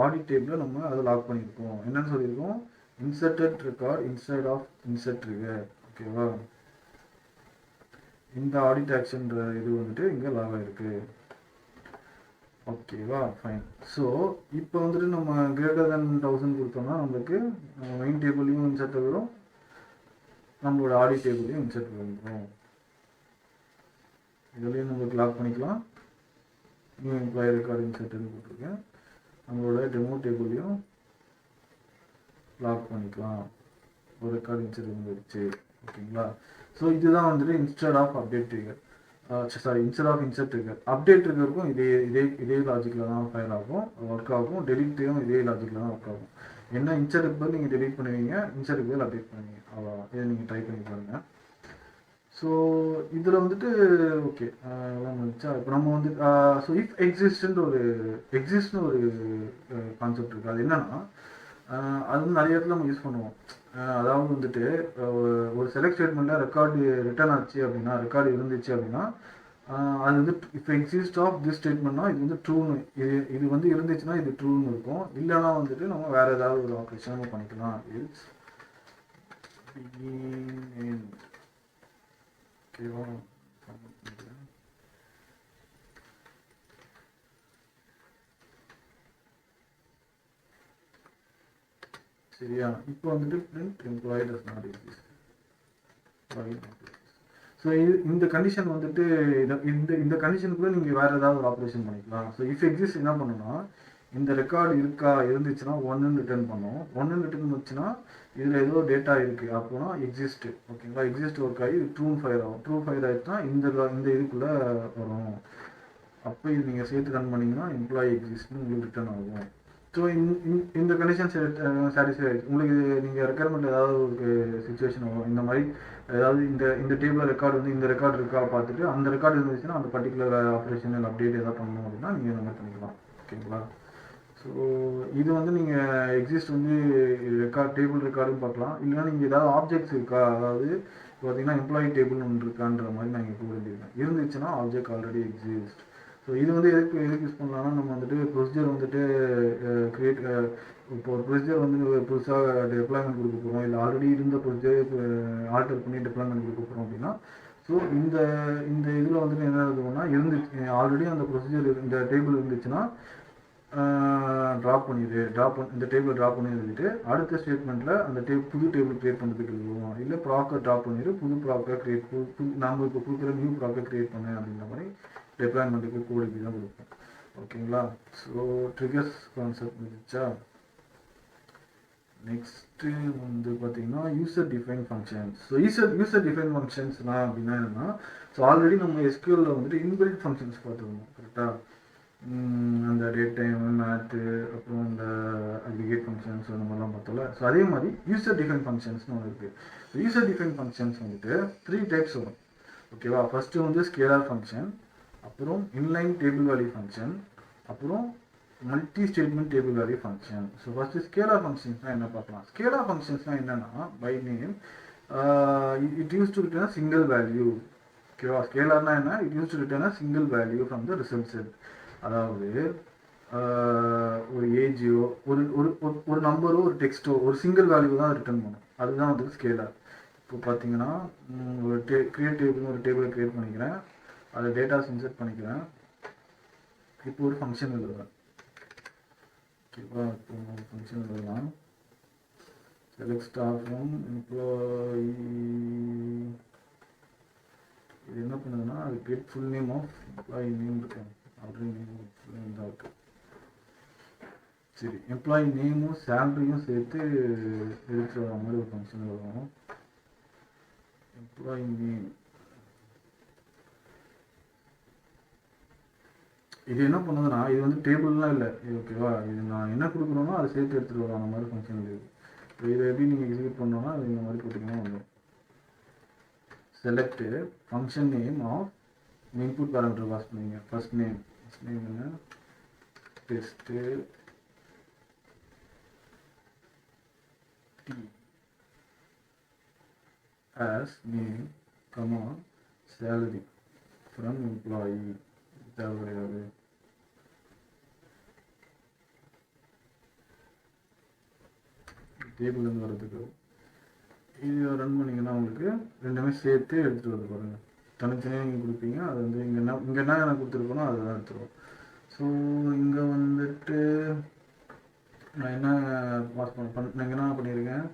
ஆடிட் டேபிளில் நம்ம அதை லாக் பண்ணியிருக்கோம். என்னன்னு சொல்லியிருக்கோம்? Inserted record instead of insert trigger. ஓகேவா? இந்த ஆடிட் ஆக்ஷன்ற இது வந்துட்டு இங்கே லாக் ஆகிருக்கு. ஓகேவா, ஃபைன். ஸோ இப்போ வந்துட்டு நம்ம கிரேட்டர் தென் 1000 கொடுத்தோம்னா நம்மளுக்கு மெயின் டேபிளையும் இன்சர்ட் வரும், நம்மளோட ஆடி டேபிளையும் இன்சர்ட் வந்துடும். இதுலேயும் நம்மளுக்கு லாக் பண்ணிக்கலாம். நியூ எம்ப்ளாயி ரெக்கார்டு இன்சர்ட்னு போட்டிருக்கேன். நம்மளோட டெமோ டேபிளையும் லாக் பண்ணிக்கலாம். ஒரு ரெக்கார்டு இன்சர்ட் வந்துடுச்சு. ஓகேங்களா. ஸோ இதுதான் வந்துட்டு instead of update trigger, instead of insert trigger. Update ட்ரிகருக்கும் இதே லாஜிக்கில் தான் ஃபயர் ஆகும், ஒர்க் ஆகும். டெலிட்டும் இதே லாஜிக்கில் தான் ஒர்க் ஆகும். என்ன இன்சர்ட்டுக்கு பதில் நீங்கள் டெலிட் பண்ணுவீங்க, இன்சர்ட்டுக்கு பதில் அப்டேட் பண்ணுவீங்க, அவ்வளோதான். இதை நீங்கள் ட்ரை பண்ணி பாருங்கள். ஸோ இதில் வந்துட்டு ஓகே எல்லாம் வந்துச்சா. இப்போ நம்ம வந்து ஸோ இஃப் எக்ஸிஸ்ட்னு ஒரு கான்செப்ட் இருக்குது. அது என்னன்னா அது வந்து நிறைய இடத்துல நம்ம யூஸ் பண்ணுவோம். அதாவது வந்துட்டு ஒரு செலக்ட் ஸ்டேட்மெண்ட்டில் ரெக்கார்டு ரிட்டர்ன் ஆச்சு அப்படின்னா, ரெக்கார்டு இருந்துச்சு அப்படின்னா, அது வந்து இப்போ எக்ஸிஸ்ட் ஆஃப் திஸ் ஸ்டேட்மெண்ட்னா இது வந்து ட்ரூன்னு, இது வந்து இருந்துச்சுன்னா இது ட்ரூன்னு இருக்கும். இல்லைனா வந்துட்டு நம்ம வேறு ஏதாவது ஒரு ஆப்ரேஷன் நம்ம பண்ணிக்கலாம். இட்ஸ் ஓகேவா. சரியா. இப்போ வந்துட்டு print employee does not exist. So இந்த கண்டிஷன் வந்துட்டு இந்த கண்டிஷனுக்குள்ள நீங்கள் வேறு ஏதாவது ஒரு ஆப்ரேஷன் பண்ணிக்கலாம். ஸோ இஃப் எக்ஸிஸ்ட் என்ன பண்ணணும்னா, இந்த ரெக்கார்டு இருந்துச்சுன்னா 1ன்னு ரிட்டர்ன் பண்ணும். 1ன்னு ரிட்டர்ன் வந்துச்சுன்னா இதில் ஏதோ டேட்டா இருக்குது அப்போனா எக்ஸிஸ்ட். ஓகேங்களா. எக்ஸிஸ்ட் ஒர்க் ஆகி ட்ரூன் ஃபயர் ஆகும். ட்ரூ ஃபயர் ஆகிடுச்சுன்னா இந்த இதுக்குள்ளே வரும். அப்போ இது நீங்கள் சேர்த்து ரன் பண்ணிங்கன்னா எம்ப்ளாயி எக்ஸிஸ்ட்னு உங்களுக்கு ரிட்டர்ன் ஆகும். ஸோ இந்த கண்டிஷன் சாட்டிஸ்ஃபை ஆகிடுச்சு உங்களுக்கு. நீங்கள் ரெக்குயர்மெண்ட் ஏதாவது ஒரு சுச்சுவேஷன் வரும், இந்த மாதிரி ஏதாவது இந்த டேபிள் ரெக்கார்டு வந்து இந்த ரெக்கார்டு இருக்கா பார்த்துட்டு அந்த ரெக்கார்டு இருந்துச்சுன்னா அந்த பர்டிகுலர் ஆப்ரேஷன் அப்டேட் எதாவது பண்ணணும் அப்படின்னா நீங்கள் இந்த மாதிரி பண்ணிக்கலாம். ஓகேங்களா. ஸோ இது வந்து நீங்கள் எக்ஸிஸ்ட் வந்து டேபிள் ரெக்கார்டும் பார்க்கலாம். இல்லைன்னா நீங்கள் ஏதாவது ஆப்ஜெக்ட்ஸ் இருக்கா, அதாவது பார்த்தீங்கன்னா எம்ப்ளாயி டேபிள் ஒன்று இருக்கான்ற மாதிரி நான் இங்கே கூறியிருக்கேன். இருந்துச்சுன்னா ஆப்ஜெக்ட் ஆல்ரெடி எக்ஸிஸ்ட். ஸோ இது வந்து எதுக்கு யூஸ் பண்ணலாம்னா, நம்ம வந்துட்டு ப்ரொசீஜர் வந்துட்டு கிரியேட் இப்போ ஒரு ப்ரொசீஜர் வந்து புதுசாக டெப்ளாய்மெண்ட் கொடுக்க போகிறோம், இல்லை ஆல்ரெடி இருந்த ப்ரொசீஜர் ஆல்டர் பண்ணி டெப்ளாய்மெண்ட் கொடுக்க போகிறோம் அப்படின்னா, ஸோ இந்த இதில் வந்துட்டு என்ன இருக்குதுன்னா, ஆல்ரெடி அந்த ப்ரொசீஜர் இந்த டேபிள் இருந்துச்சுன்னா இந்த டேபிள் ட்ராப் பண்ணி எழுதிட்டு அடுத்த ஸ்டேட்மெண்ட்டில் அந்த புது டேபிள் கிரியேட் பண்ணுறதுக்கு எழுதுவோம். இல்லை ப்ராக்கர் ட்ராப் பண்ணிட்டு புது ப்ராக்கர் நம்ம இப்போ கொடுக்குற நியூ ப்ராக்கர் கிரியேட் பண்ணு அப்படின்ற மாதிரி டெப்ளாய்மெண்ட்டுக்கு கோட் இப்படி தான் கொடுப்போம். ஓகேங்களா. ஸோ ட்ரிகர்ஸ் கான்செப்ட் முடிச்சா. நெக்ஸ்ட்டு வந்து பார்த்தீங்கன்னா user define functions. So user define ஃபங்க்ஷன்ஸ்லாம் அப்படின்னா என்னென்னா, ஸோ ஆல்ரெடி நம்ம எஸ்கியூஎல்ல வந்துட்டு இன்பில்ட் ஃபங்க்ஷன்ஸ் பார்த்துருந்தோம் கரெக்டாக. அந்த டேட் டைம் மேத்து அப்புறம் இந்த அக்ரிகேட் ஃபங்க்ஷன்ஸ் அந்த மாதிரிலாம் பார்த்தோம்ல. ஸோ அதே மாதிரி யூசர் டிஃபைன் ஃபங்க்ஷன்ஸ்னு ஒன்று இருக்குது. யூசர் டிஃபைன் ஃபங்க்ஷன்ஸ் வந்துட்டு 3 டைப்ஸ் வரும். ஓகேவா. ஃபஸ்ட்டு வந்து ஸ்கேலார் ஃபங்க்ஷன், அப்புறம் இன்லைன் டேபிள் வேல்யூ ஃபங்க்ஷன், அப்புறம் multi statement table value function. So first scalar ஃபங்க்ஷன்ஸ்னால் என்ன பார்க்கலாம். ஸ்கேலார் ஃபங்க்ஷன்ஸ்னால் என்னென்னா, by name it use to return single value. ஓகேவா. ஸ்கேலார்னா என்ன, it use to return single value from the result set. அதாவது ஒரு ஏஜோ ஒரு நம்பரோ ஒரு டெக்ஸ்ட்டோ ஒரு சிங்கிள் வேல்யூ தான் ரிட்டர்ன் பண்ணும். அதுதான் வந்து ஸ்கேலார். இப்போ பார்த்தீங்கன்னா ஒரு கிரியேட் டேபிள்னு ஒரு டேபிளை கிரியேட் பண்ணிக்கிறேன், அதை டேட்டாஸ் இன்சர்ட் பண்ணிக்கிறேன். இப்போ ஒரு ஃபங்க்ஷன் எழுதுவேன். ஓகேவா. இப்போ ஒரு ஃபங்க்ஷன் எழுதலாம். Select star from employee. இது என்ன பண்ணுதுன்னா, அது get full name of employee name இருக்கு. ஆல்ரெடி நேம் தான் இருக்கு. சரி, எம்ப்ளாயி நேமும் சேலரியும் சேர்த்து எடுத்து வர மாதிரி ஒரு ஃபங்க்ஷன் எழுதுவோம். எம்ப்ளாயி நேம் இது என்ன பண்ணுதுன்னா, இது வந்து டேபிள்லாம் இல்லை இது. ஓகேவா. இது நான் என்ன கொடுக்குறோனோ அதை சேர்த்து எடுத்துகிட்டு வரோம் அந்த மாதிரி ஃபங்க்ஷன் இருக்குது. இப்போ இதை எப்படி நீங்கள் எக்ஸிக்யூட் பண்ணோன்னா அது இந்த மாதிரி போட்டிங்கன்னா வந்துடும். Select function name of input parameter pass பண்ணுவீங்க. ஃபர்ஸ்ட் நேம் என்ன, test D as name comma salary from employee. தேவை கிடையாது. டேபிள்லேருந்து வர்றதுக்கு இது ரன் பண்ணிங்கன்னா உங்களுக்கு ரெண்டுமே சேர்த்து எடுத்துகிட்டு வந்து பாருங்கள். தனித்தனியாக நீங்கள் கொடுப்பீங்க. அது வந்து இங்கே என்ன கொடுத்துருக்கணும் அதை தான் எடுத்துருவோம். ஸோ இங்கே வந்துட்டு நான் என்ன பாஸ் நான் என்ன பண்ணியிருக்கேன்,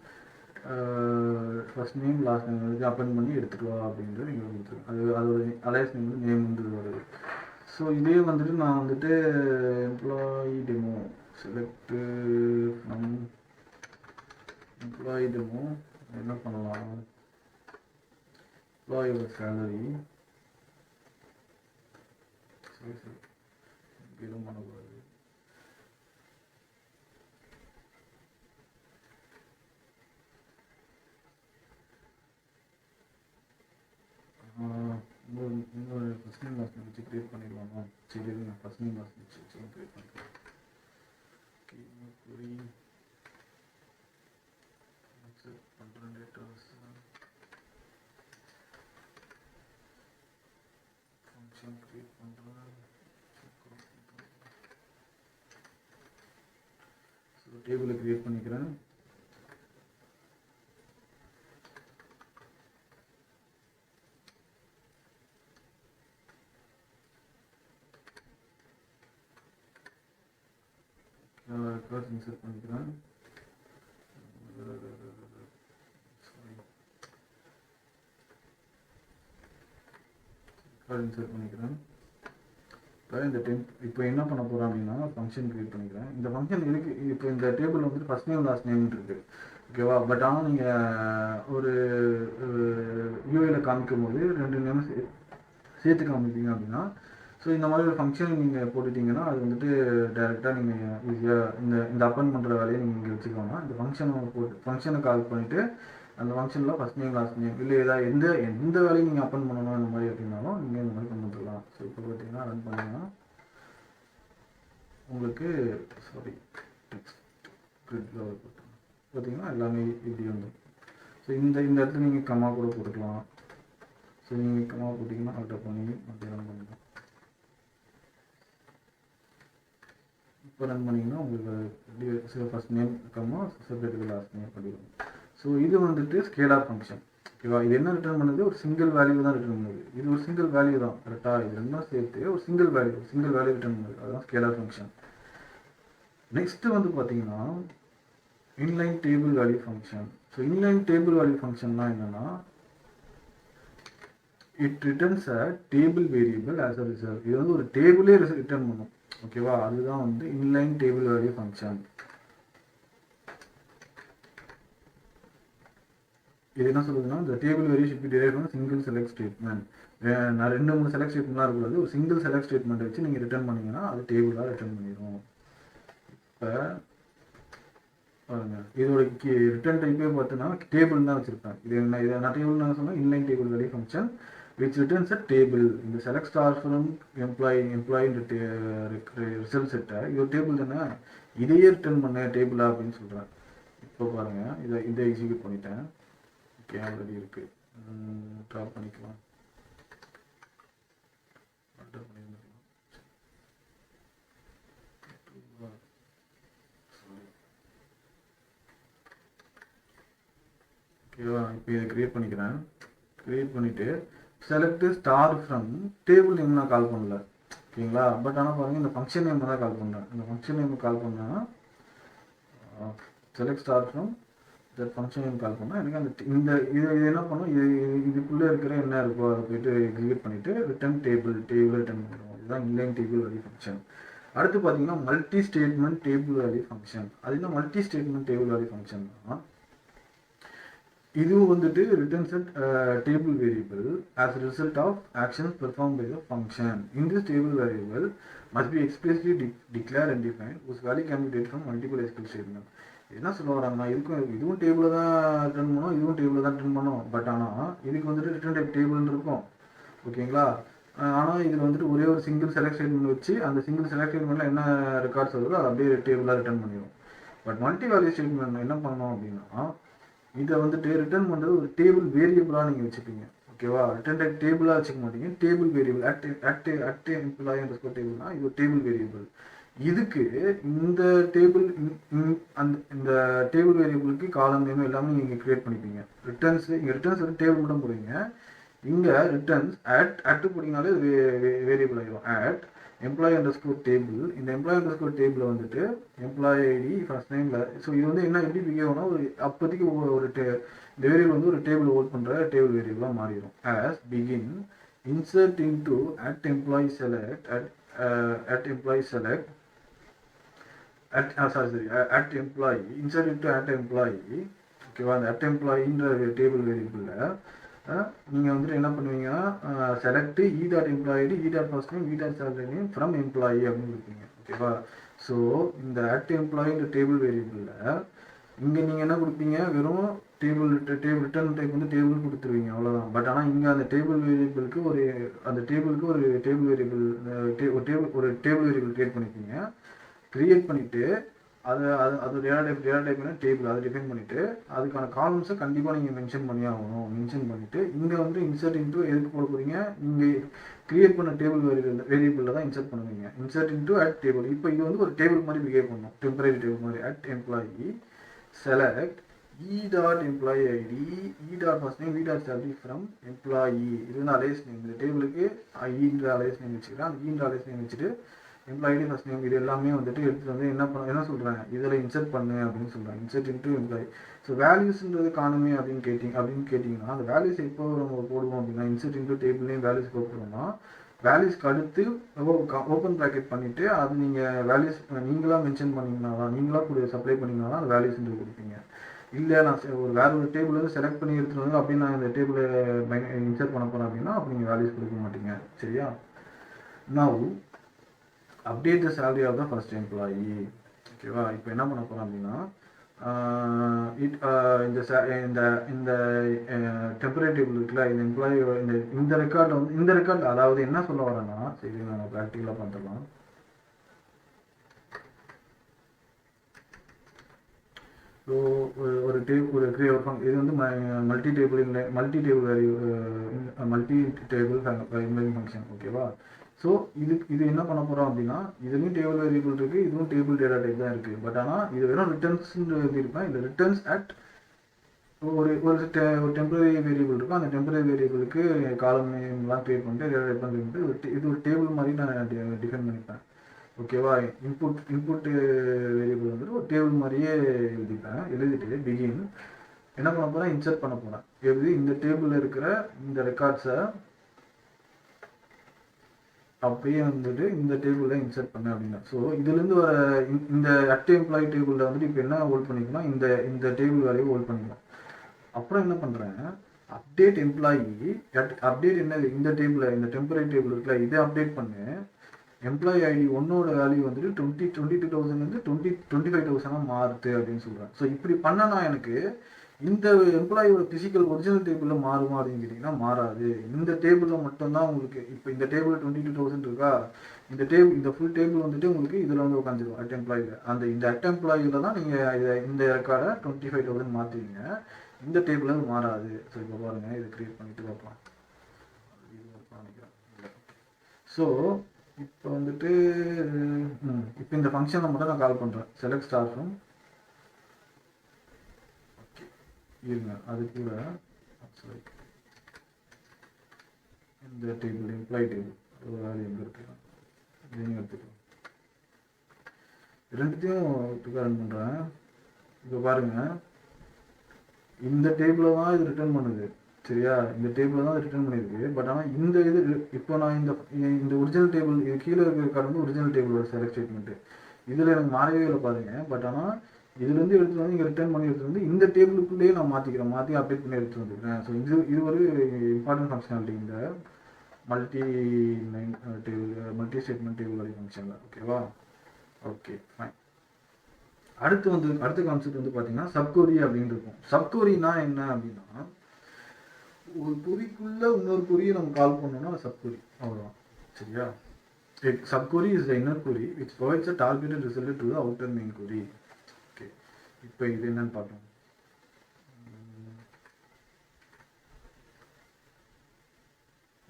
ஃபர்ஸ்ட் நேம் லாஸ்ட் நேம் வந்து அப்ளை பண்ணி எடுத்துட்டு வா அப்படின்றது இங்கே கொடுத்துருக்கேன். அது ஒரு அலையஸ் நேம் வந்து நேம் வந்து வருது. ஸோ இதே வந்துட்டு நான் வந்துட்டு employee demo select from employee demo என்ன பண்ணலாம், எம்ப்ளாயோட சேலரி எதுவும் பண்ணக்கூடாது. இன்னொரு ஃபர்ஸ்ட் நேம் லாஸ்ட் நேம் வச்சு க்ரியேட் பண்ணிடலாமா? சரி நான் ஃபர்ஸ்ட் நேம் லாஸ்ட் நேம் வச்சு க்ரியேட் பண்ணிக்கலாம். பண்ணுறேன் டேட்டாஸ் ஃபங்க்ஷன் க்ரியேட் பண்ணுறேன். ஸோ டேபிளை க்ரியேட் பண்ணிக்கிறேன். ரெக்கார்ட்ஸ் இன்சர்ட் பண்ணிக்கிறேன். ரெக்கார்ட் இன்சர்ட் பண்ணிக்கிறேன். இப்போ இந்த இப்போ என்ன பண்ண போகிறேன் அப்படின்னா ஃபங்க்ஷன் க்ரியேட் பண்ணிக்கிறேன். இந்த ஃபங்க்ஷன் இருக்கு. இப்போ இந்த டேபிள் வந்துட்டு ஃபர்ஸ்ட் நேம் லாஸ்ட் நேம் இருக்குது, ஓகேவா? பட் ஆனால் நீங்கள் ஒரு யூஐயில் காமிக்கும் போது 2 நேம் சேர்த்து காமிப்பீங்க அப்படின்னா, ஸோ இந்த மாதிரி ஒரு ஃபங்க்ஷன் நீங்கள் போட்டுட்டிங்கன்னா அது வந்துட்டு டேரெக்டாக நீங்கள் ஈஸியாக இந்த அப்பன் பண்ணுற வேலையை நீங்கள் இங்கே வச்சுக்கோங்க. இந்த ஃபங்க்ஷனை கால் பண்ணிவிட்டு அந்த ஃபங்க்ஷனில் ஃபர்ஸ்ட் நேம் லாஸ்ட் நேம் இல்லை ஏதாவது எந்த வேலையும் நீங்கள் அப்பன் பண்ணணும் இந்த மாதிரி அப்படின்னாலும் நீங்கள் இந்த மாதிரி கொண்டு வந்துடலாம். ஸோ இப்போ பார்த்தீங்கன்னா ரன் பண்ணிங்கன்னா உங்களுக்கு பார்த்தீங்கன்னா எல்லாமே இப்படி வந்துடும். ஸோ இந்த இடத்துல நீங்கள் கம்மா கூட போட்டுக்கலாம். ஸோ நீங்கள் கம்மா போட்டிங்கன்னா ஆல்டர் பண்ணி அப்படியே ரன் பண்ணிக்கலாம். இப்போ ரன் பண்ணிங்கன்னா உங்களுக்கு ஃபர்ஸ்ட் நேம் கம்மா செப்பரேட்டுக்கு லாஸ்ட் நேம் படிக்கணும். ஸோ இது வந்துட்டு ஸ்கேலார் ஃபங்க்ஷன், ஓகேவா? இது என்ன ரிட்டர்ன் பண்ணுது, ஒரு சிங்கிள் வேல்யூ தான் ரிட்டர்ன் பண்ணுது. இது ஒரு சிங்கிள் வேல்யூ தான், கரெக்டாக? இது ரெண்டும் சேர்த்து ஒரு சிங்கிள் வேல்யூ ரிட்டர்ன் பண்ணுது. அதுதான் ஸ்கேலார் ஃபங்க்ஷன். நெக்ஸ்ட் வந்து பார்த்தீங்கன்னா inline table value function. So inline table value ஃபங்க்ஷன்னா என்னன்னா, it returns a table variable as a result. இது வந்து ஒரு டேபிளே ரிட்டர்ன் பண்ணும், ஓகேவா? அதுதான் வந்து இன்லைன் டேபிள் வேல்யூ ஃபங்க்ஷன். இது என்ன சொல்லுதுன்னா, இந்த table value should be derived from single select statement. நான் 2-3 செலக்ட் ஸ்டேட்மெண்ட்லாம் இருக்கக்கூடாது. ஒரு சிங்கிள் செலக்ட் ஸ்டேட்மெண்ட் வச்சு நீங்கள் ரிட்டர்ன் பண்ணிங்கன்னா அது டேபிளாக ரிட்டர்ன் பண்ணிடும். இப்போ பாருங்க, இதோட ரிட்டர்ன் டைப்பே பார்த்தீங்கன்னா டேபிள் தான் வச்சுருப்பேன். இதை நான் டேபிள் நான் சொன்னால் inline table value function which returns a table. இந்த செலக்ட் ஸ்டார் ஃப்ரம் எம்ப்ளாயின் ரிசல்ட் செட்டை இது ஒரு டேபிள் தானே, இதையே ரிட்டர்ன் பண்ண டேபிளா அப்படின்னு சொல்கிறேன். இப்போ பாருங்கள், இதை எக்ஸிக்யூட் பண்ணிட்டேன். ஓகே, ஆல்ரெடி இருக்குது. ட்ராப் பண்ணிக்கலாம், ஆல்டர் பண்ணிக்கலாம். ஓகேவா? இப்போ இதை க்ரியேட் பண்ணிக்கிறேன். க்ரியேட் பண்ணிவிட்டு select star from table name நான் கால் பண்ணல, ஓகேங்களா? பட் ஆனால் பாருங்கள், இந்த ஃபங்க்ஷன் நேம் தான் கால் பண்ணேன். இந்த ஃபங்க்ஷன் நேம் கால் பண்ணேன்னா select star from that function name call பண்ணால் எனக்கு அந்த இது என்ன பண்ணும், இதுக்குள்ளே இருக்கிற என்ன இருக்கோ அதை போய்ட்டு எக்ஸிக்யூட் பண்ணிவிட்டு ரிட்டர்ன் டேபிள் ரிட்டர்ன் பண்ணுவோம். இதுதான் இன்லைன் டேபிள் வேல்யூ ஃபங்க்ஷன். அடுத்து பார்த்தீங்கன்னா multi statement table value function. அது என்ன மல்டி ஸ்டேட்மெண்ட் டேபிள் வேல்யூ ஃபங்க்ஷன்னா, இதுவும் வந்துட்டு returns table variable as a result of actions performed by the function. In this table variable must be explicitly declared and defined whose value can be derived from multiple SQL statement. என்ன சொல்ல வராங்கன்னா, இதுவும் டேபிளில் தான் return பண்ணோம், இதுவும் டேபிளில் தான் ரிட்டர்ன் பண்ணோம். பட் ஆனால் இதுக்கு வந்துட்டு ரிட்டர்ன் டைப் டேபிள்னு இருக்கும், ஓகேங்களா? ஆனால் இதில் வந்துட்டு ஒரே ஒரு சிங்கிள் செலக்ட் ஸ்டேட்மெண்ட் வச்சு அந்த சிங்கிள் செலக்ட் ஸ்டேட்மெண்ட்டில் என்ன ரெக்கார்ட்ஸ் வருதோ அதை அப்படியே டேபிளாக ரிட்டர்ன் பண்ணிடும். பட் மல்டி வேல்யூ ஸ்டேட்மெண்ட் என்ன பண்ணணும் அப்படின்னா, இதை வந்துட்டு ரிட்டர்ன் பண்ணுறது ஒரு டேபிள் வேரியபிளாக நீங்கள் வச்சுப்பீங்க, ஓகேவா? ரிட்டர்ன் டைப் டேபிளாக வச்சுக்க மாட்டீங்க, table variable at employee underscore டேபிள்னா இது ஒரு டேபிள் வேரியபிள். இதுக்கு இந்த டேபிள் இந்த டேபிள் வேரியபிளுக்கு காலம் நேம் எல்லாமே நீங்கள் கிரியேட் பண்ணிப்பீங்க. இங்கே ரிட்டர்ன்ஸ் வந்து டேபிள் மட்டும் போடுவீங்க. இங்கே ரிட்டர்ன்ஸ் அட் போட்டிங்கனாலே வேரியபிள் ஆகிடும். Employee underscore table. இந்த எம்ப்ளாயி அண்டர்ஸ்கோர் டேபிள் வந்துட்டு எம்ப்ளாயி ஐடி ஃபர்ஸ்ட் நேம்ல. ஸோ இது வந்து என்ன எப்படி பிஹேவ் ஆகும்னா ஒரு அப்போதைக்கு ஒரு இந்த வேரியபிள் வந்து ஒரு டேபிள் ஹோல்ட் பண்ற டேபிள் வேரியபிளாக மாறிடும். As begin insert into at employee select at employee select at employee insert into at employee. ஓகேவா, அந்த at employeeன்ற டேபிள் வேரியபிளில் நீங்கள் வந்துட்டு என்ன பண்ணுவீங்கன்னா select e dot employee ID e dot first name e dot salary name from employee அப்படின்னு கொடுப்பீங்க. ஓகேவா, so இந்த at employeeன்ற டேபிள் வேரியபிளில் இங்கே நீங்கள் என்ன கொடுப்பீங்க, வெறும் டேபிள் ரிட்டர்ன் டைப் வந்து டேபிள் கொடுத்துருவீங்க, அவ்வளோதான். பட் ஆனால் இங்கே அந்த டேபிள் வேரியபிளுக்கு ஒரு டேபிள் வேரியபிள் ஒரு டேபிள் வேரியபிள் கிரியேட் பண்ணிப்பீங்க. கிரியேட் பண்ணிவிட்டு அது டேட்டா டைப் டேபிள் அதை டிஃபைன் பண்ணிவிட்டு அதுக்கான காலம்ஸை கண்டிப்பாக நீங்கள் மென்ஷன் பண்ணி ஆகணும். மென்ஷன் பண்ணிவிட்டு இங்கே வந்து இன்சர்ட் இன்ட்டு எதுக்கு போட போகிறீங்க, நீங்கள் கிரியேட் பண்ண டேபிள் வேரியபிளில் தான் இன்சர்ட் பண்ணுவீங்க. Insert into at table. இப்போ இது வந்து ஒரு டேபிள் மாதிரி பிஹேவ் பண்ணணும், டெம்பரரி டேபிள் மாதிரி. At employee select e dot employee id e dot first name e dot salary from employee. இது வந்து அலைஸ் நேம். இந்த டேபிளுக்கு ன்ற அலைஸ் நேம் வச்சுக்கிறேன். அந்த ன்ற அலைஸ் நேம் வச்சுட்டு எம்ப்ளாயி ஐடி ஃபர்ஸ்ட் நேம் இது எல்லாமே வந்துட்டு எடுத்துட்டு வந்து என்ன சொல்கிறேன், இதில் இன்சர்ட் பண்ணு அப்படின்னு சொல்கிறேன். Insert into employee. ஸோ வேல்யூஸ்ன்றது காணுமே அப்படின்னு கேட்டிங்கன்னா அந்த வேல்யூஸ் எப்போ நம்ம போடுவோம் அப்படின்னா இன்சர்ட் இன்ட்டு டேபிள்லேயும் வேல்யூஸ் போடுறோம்னா வேல்யூஸ்க்கு அடுத்து ஓப்பன் ப்ராக்கெட் பண்ணிவிட்டு அது நீங்கள் வேல்யூஸ் நீங்களாக மென்ஷன் பண்ணிங்கன்னா தான், நீங்களாக சப்ளை பண்ணிங்கன்னா தான் அந்த வேல்யூஸ்ன்றது கொடுப்பீங்க. இல்லை நான் வேறு ஒரு டேபிள் வந்து செலக்ட் பண்ணி எடுத்துகிட்டு வந்து அப்படின்னு நான் இந்த டேபிளை இன்சர்ட் பண்ண போகிறேன் அப்படின்னா அப்போ நீங்கள் வேல்யூஸ் கொடுக்க மாட்டீங்க. சரியா, now update the salary of the first employee. ஓகேவா, இப்போ என்ன பண்ண போகிறோம் அப்படின்னா இந்த டெம்பரரி டேபிள் இருக்குல்ல, இந்த எம்ப்ளாயி இந்த ரெக்கார்டில் வந்து இந்த ரெக்கார்ட் அதாவது என்ன சொல்ல வரேன்னா, சரி நான் ப்ராக்டிக்கலாக பார்த்துக்கலாம். ஸோ ஒரு இது வந்து மல்டி டேபிள் ஃபங்க்ஷன். ஓகேவா, ஸோ இது என்ன பண்ண போகிறோம் அப்படின்னா இதுலேயும் டேபிள் வேரியபிள் இருக்குது, இதுவும் டேபிள் டேட்டா டைப் தான் இருக்குது. பட் ஆனால் இது வெறும் ரிட்டர்ன்ஸ்ன்னு எழுதியிருப்பேன். இந்த ரிட்டர்ன்ஸ் அட் ஒரு டெம்பரரி வேரியபிள் இருக்கும். அந்த டெம்பரரி வேரியபிளுக்கு காலம் நேம்லாம் க்ரியேட் பண்ணிட்டு டேட்டா டைப் பண்ணிட்டு இது ஒரு டேபிள் மாதிரி நான் டிஃபைன் பண்ணிப்பேன். ஓகேவா, இன்புட் வேரியபிள் வந்துட்டு ஒரு டேபிள் மாதிரியே எழுதிட்டு பிகின் என்ன பண்ண போகிறேன், இன்சர்ட் பண்ண போகிறேன். எழுதி இந்த டேபிளில் இருக்கிற இந்த ரெக்கார்ட்ஸை அப்படியே வந்துட்டு இந்த டேபிளில் இன்சர்ட் பண்ணேன் அப்படின்னா ஸோ இதுலேருந்து வர இந்த அட் எம்ப்ளாயி டேபிளில் வந்துட்டு இப்போ என்ன ஹோல்ட் பண்ணிக்கணும், இந்த டேபிள் வேலையை ஹோல்ட் பண்ணிக்கலாம். அப்புறம் என்ன பண்ணுறேன், அப்டேட் எம்ப்ளாயி அப்டேட் என்னது, இந்த டேபிளில் இந்த டெம்பரரி டேபிள் இருக்குல்ல இதை அப்டேட் பண்ணு. எம்ப்ளாயி ஐடி ஒன்னோட வேல்யூ வந்துட்டு 22,000 வந்து 25,000 மாறுது அப்படின்னு சொல்கிறேன். ஸோ இப்படி பண்ணனா எனக்கு இந்த எம்ப்ளாயோட பிசிக்கல் ஒரிஜினல் டேபிளில் மாறுமா அப்படின்னு கேட்டிங்கன்னா மாறாது. இந்த டேபிளில் மட்டும்தான் உங்களுக்கு இப்போ இந்த டேபிளில் 22,000 இருக்கா, இந்த ஃபுல் டேபிள் வந்துட்டு உங்களுக்கு இதில் வந்து உட்காந்துருக்கும் அட் எம்ப்ளாயில். இந்த அட் எம்ப்ளாயில் தான் நீங்கள் இந்த ரெக்கார்டை 25,000 மாற்றுவீங்க. இந்த டேபிளில் மாறாது. ஸோ இப்போ பாருங்கள், இதை க்ரியேட் பண்ணிட்டு பார்க்கலாம். ஸோ இப்போ வந்துட்டு இப்போ இந்த ஃபங்க்ஷனை மட்டும் நான் கால் பண்ணுறேன். செலக்ட் ஸ்டார் ஃப்ரம் இருங்க, அது கூட இந்த டேபிள் எம்ப்ளாயி டேபிள் ஒரு வேல்யூ எங்கே எடுத்துக்கலாம், இதையும் எடுத்துக்கலாம். ரெண்டுத்தையும் ரன் பண்ணுறேன். இப்போ பாருங்கள், இந்த டேபிளில் தான் இது ரிட்டர்ன் பண்ணுது. சரியா, இந்த டேபிளில் தான் ரிட்டர்ன் பண்ணியிருக்கு. பட் ஆனால் இந்த இது இப்போ நான் இந்த ஒரிஜினல் டேபிள் இது கீழே இருக்கிற ரெக்கார்டு வந்து ஒரிஜினல் டேபிளோட செலக்ட் ஸ்டேட்மெண்ட்டு இதில் எனக்கு மாறவே இல்லை பாருங்கள். பட் ஆனால் இதுலேருந்து எடுத்துகிட்டு வந்து இங்கே ரிட்டர்ன் பண்ணி எடுத்துகிட்டு வந்து இந்த டேபிளுக்குள்ளேயே நான் மாற்றி அப்டேட் பண்ணி எடுத்துகிட்டு வந்துருக்கேன். ஸோ இது ஒரு இம்பார்ட்டன்ட் ஃபங்க்ஷனாலிட்டி இந்த மல்டி ஸ்டேட்மெண்ட் டேபிள் வரை ஃபங்க்ஷனில். ஓகேவா, ஓகே ஃபைன். அடுத்த கான்செப்ட் வந்து பார்த்தீங்கன்னா சப்கொரி அப்படின்னு இருக்கும். சப்கொரினா என்ன அப்படின்னா ஒரு குறிக்குள்ள இன்னொரு குறியை நம்ம கால் பண்ணோம்னா சப்கொரி, அவ்வளோதான். சரியா, subquery is the inner query which provides a targeted result to the outer main query. Okay, இப்போ இது என்னன்னு பார்ப்போம்.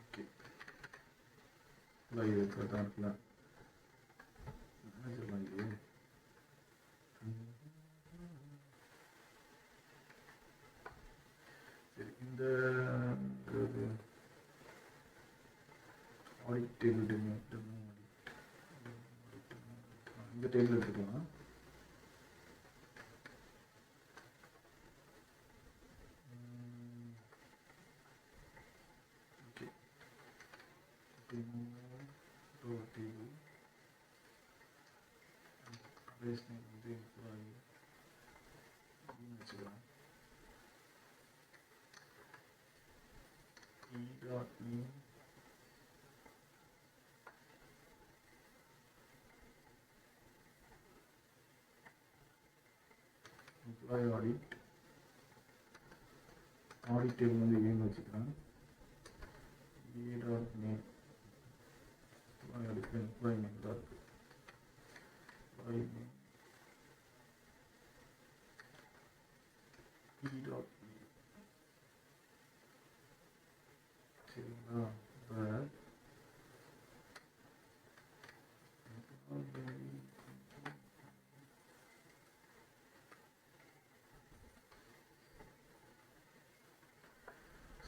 ஓகே, இது தான் இருக்குல்ல, இந்த ஆடிட் டேபிள் இந்த டேபிள் எடுத்துக்கலாம். ஓகே, டேபிள் பேஸ் நேம் வந்து எம்ப்ளாயி வச்சுக்கலாம். e.e employee audit டேபிள் வந்து இங்கே வச்சுக்கிறேன். e.name employee name தான் இருக்கு. employee name e.name சரிங்களா.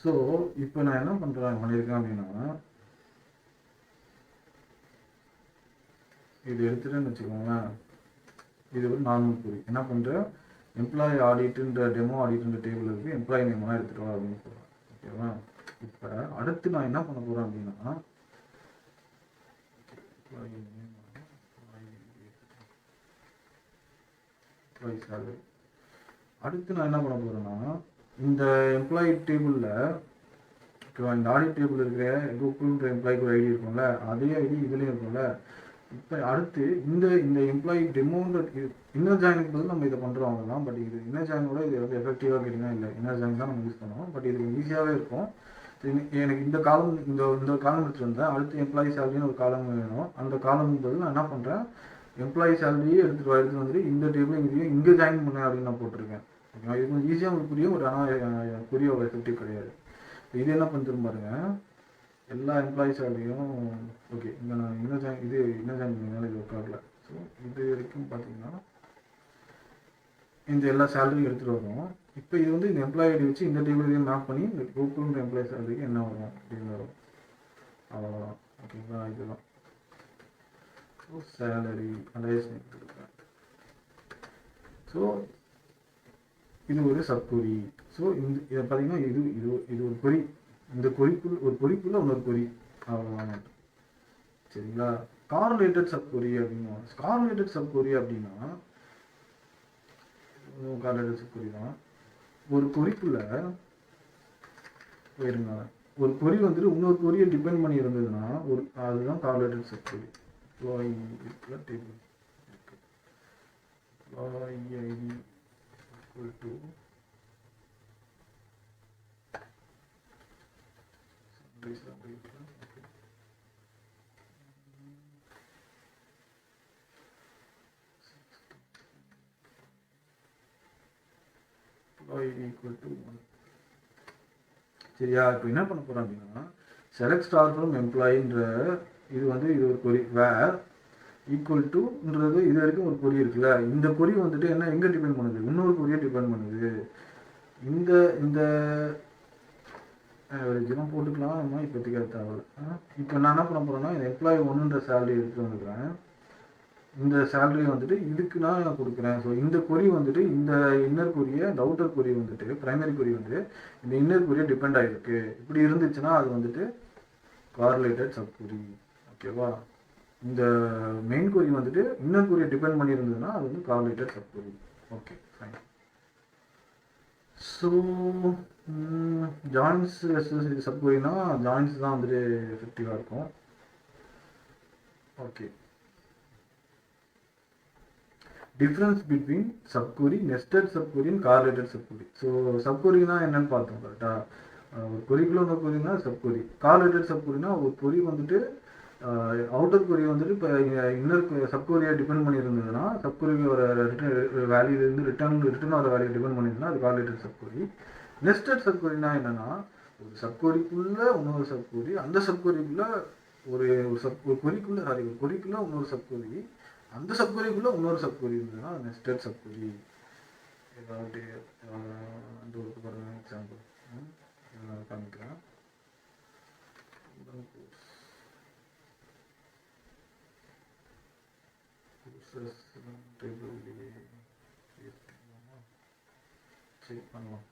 ஸோ இப்போ நான் என்ன பண்ணியிருக்கேன் அப்படின்னா, இது எடுத்துட்டேன்னு வச்சுக்கோங்களேன். இது ஒரு நார்மல் குறி என்ன பண்ணுறேன், எம்ப்ளாயி ஆடிட்டுன்ற டெமோ ஆடிட்டுன்ற டேபிள் இருக்குது, எம்ப்ளாயி நேம்லாம் எடுத்துகிட்டு வா அப்படின்னு சொல்கிறேன். ஓகேவா. இப்போ அடுத்து நான் என்ன பண்ண போகிறேன் அப்படின்னா, அடுத்து நான் என்ன பண்ண போகிறேன்னா, இந்த எம்ப்ளாயி டேபிளில் ஓகேவா, இந்த ஆடிட் டேபிள் இருக்கிற குரூப்புன்ற எம்ப்ளாய்க்கு ஒரு ஐடி இருக்கும்ல, அதே ஐடி இதுலேயும் இருக்கும்ல. இப்போ அடுத்து இந்த இந்த எம்ப்ளாயி டெமோன்ற இன்னர் ஜாயினுக்கு பதில் நம்ம இதை பண்ணுறோம் அவ்வளோதான். பட் இது இன்னர் ஜாயினோட இது வந்து எஃபெக்டிவாக கேட்டிங்கன்னா இல்லை, இன்னர் ஜாயின் தான் நம்ம யூஸ் பண்ணுவோம். பட் இது ஈஸியாகவே இருக்கும். எனக்கு இந்த காலம் இந்த காலம் எடுத்துகிட்டு வந்தேன். அடுத்து எம்ப்ளாயி சேலரின்னு ஒரு காலம் வேணும். அந்த காலமுக்கு பதில் நான் என்ன பண்ணுறேன், எம்ப்ளாயி சேலரியே எடுத்துகிட்டு வந்துட்டு இந்த டேபிள் இங்கே ஜாயின் பண்ணேன் அப்படின்னு நான் போட்டிருக்கேன். ஓகேவா. இது கொஞ்சம் ஈஸியாக உங்களுக்கு புரியும். ஒரு ஆனால் புரிய ஒரு எஃபெக்டிவ் கிடையாது. இது என்ன பண்ணுறது பாருங்க, எல்லா எம்ப்ளாயி சேலரியும் ஓகே. இங்கே நான் இன்னும் ஜாயின் பண்ணனால இது ஒர்க் ஆகல. ஸோ இது வரைக்கும் பார்த்தீங்கன்னா இந்த எல்லா சேலரியும் எடுத்துகிட்டு வரும். இப்போ இது வந்து இந்த எம்ப்ளாயி ஐடி வச்சு இந்த டேபிளையும் மேப் பண்ணி இந்த குரூப்புன்ற எம்ப்ளாயி சேலரிக்கு என்ன வரும் அப்படின்னு வரும். அவ்வளோதான். ஓகேங்களா. இதுதான் ஸோ சேலரி அனலைஸ் கொடுக்குறேன். ஸோ இது ஒரு சப்கொரி. ஸோ இதை பார்த்தீங்கன்னா இது ஒரு கொரி. இந்த கொரிக்குள்ள இன்னொரு கொரி. அவ்வளோதான். சரிங்களா. கார்லேட்டட் சப்கொரி அப்படின்னா, கார்லேட்டட் சப்கொரி அப்படின்னா கார்லேட்டட் சப்கொரி தான். ஒரு கொரிக்குள்ள போயிருங்க, ஒரு கொரி வந்துட்டு இன்னொரு கொரியை டிபெண்ட் பண்ணி இருந்ததுன்னா அதுதான் correlated subquery. Table ID equal to equal to 1. சரியா. இப்போ என்ன பண்ண போறோம் அப்படின்னா, செலக்ட் ஸ்டார் ஃப்ரம் எம்ப்ளாயின்ற இது வந்து இது ஒரு கொரி. வேர் ஈக்குவல் டுன்றது இது வரைக்கும் ஒரு கொரி இருக்குல்ல, இந்த கொரி வந்துட்டு என்ன எங்கே டிபெண்ட் பண்ணுது, இன்னொரு கொரியை டிபெண்ட் பண்ணுது. இந்த இந்த ஆவரேஜெலாம் போட்டுக்கலாம், நம்ம இப்போதைக்கு அது தேவையில்ல. இப்போ நான் என்ன பண்ண போகிறேன்னா, இந்த எம்ப்ளாயி ஒன்றுன்ற சேலரி எடுத்துகிட்டு வந்துக்கிறேன். இந்த சேலரி வந்துட்டு இதுக்கு நான் கொடுக்குறேன். ஸோ இந்த கொரி வந்துட்டு இந்த இன்னர் கொரியை, இந்த அவுட்டர் கொரி வந்துட்டு ப்ரைமரி கொரி வந்து இந்த இன்னர் கொரியை டிபெண்ட் ஆகிருக்கு. இப்படி இருந்துச்சுன்னா அது வந்துட்டு கார்லேட்டட் சப்கொரி. ஓகேவா. இந்த மெயின் கொரி வந்துட்டு இன்னர் கொரியை டிபெண்ட் பண்ணியிருந்ததுன்னா அது வந்து correlated subquery. Okay fine. So joins இது சப்கொரினா ஜாயின்ஸ் தான் வந்துட்டு எஃபெக்டிவாக இருக்கும். Okay. Difference between subquery, nested subquery and correlated subquery. So சப்கொரினா என்னன்னு பார்த்தோம் கரெக்டாக. ஒரு கொரிக்குள்ள ஒரு கொரினா சப்கொரி. கார்லேட்டட் சப்கொரினா ஒரு கொரி வந்துட்டு அவுட்டர் கொரி வந்துட்டு இப்போ இன்னர் சப்கொரியை டிபெண்ட் பண்ணியிருந்ததுன்னா, சப்கொரிக்கு ஒரு வேல்யூலேருந்து ரிட்டர்ன் வர வேல்யூ டிபெண்ட் பண்ணியிருந்ததுன்னா அது கார்லேட்டட் சப்கொரி. நெஸ்டட் சப்கொரினா என்னன்னா, ஒரு சப்கொரிக்குள்ள இன்னொரு சப்கொரி, அந்த சப்கொரிக்குள்ள ஒரு கொரிக்குள்ள ஒரு கொரிக்குள்ள இன்னொரு சப்கொரி, அந்த சப்கொரிக்குள்ள இன்னொரு சப்கொரி இருந்ததுன்னா நெஸ்டட் சப்கொரி. ஏதாவது அந்த ஒரு பாருங்க எக்ஸாம்பிள் காமிக்கிறேன். கோர்சஸ் டேபிள் செக் பண்ணலாம்.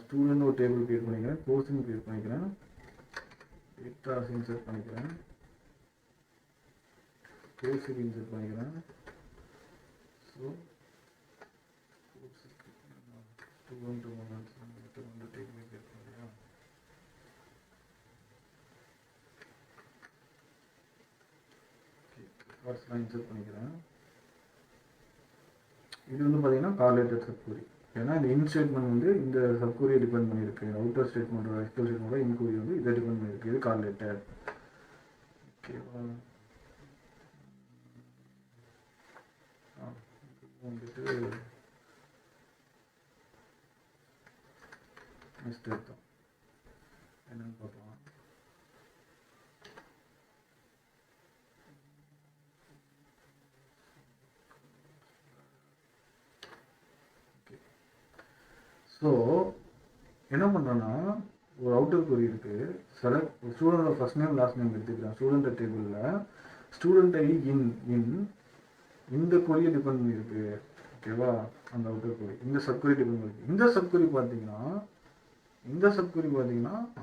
ஸ்டூடெண்ட் ஒரு டேபிள் கிரியேட் பண்ணிக்கிறேன், கோர்ஸும் கிரியேட் பண்ணிக்கிறேன், டேட்டாஸ் இன்சர்ட் பண்ணிக்கிறேன், கோர்ஸுக்கு இன்சர்ட் பண்ணிக்கிறேன். ஸோ கோர்ஸுக்கு ஸ்டூடெண்ட் வந்து டேபிள் கிரியேட் பண்ணிக்கிறேன். கார்ட்ஸ்லாம் இன்சர்ட் பண்ணிக்கிறேன். இது வந்து பார்த்தீங்கன்னா கார்லேட்டட் சப்கொரி. ஏன்னா இந்த இன் ஸ்டேட்மெண்ட் வந்து இந்த சப்கொரியை டிபெண்ட் பண்ணியிருக்கு. அவுட்டர் ஸ்டேட்மெண்ட்டோட எக்ஸ்டர்னல் ஸ்டேட்மெண்ட்டோட இன்கொரி வந்து இதை டிபெண்ட் பண்ணியிருக்கு. இது கார்லேட்டட். ஓகேவா? வந்துட்டு மிஸ்டேக் தான் என்னன்னு பார்க்கலாம். ஸோ என்ன பண்ணுறேன்னா, ஒரு அவுட்டர் கொரி இருக்குது. செலக்ட் ஸ்டூடெண்டோட ஃபர்ஸ்ட் நேம் லாஸ்ட் நேம் எடுத்துக்கிறேன். ஸ்டூடெண்ட் டேபிளில் ஸ்டூடெண்ட் ஐடி இந்த கொரியை டிபெண்ட் பண்ணியிருக்கு. ஓகேவா? அந்த அவுட்டர் கொரி இந்த சப்கொரி டிபெண்ட் பண்ணியிருக்கு. இந்த சப்கொரி பார்த்தீங்கன்னா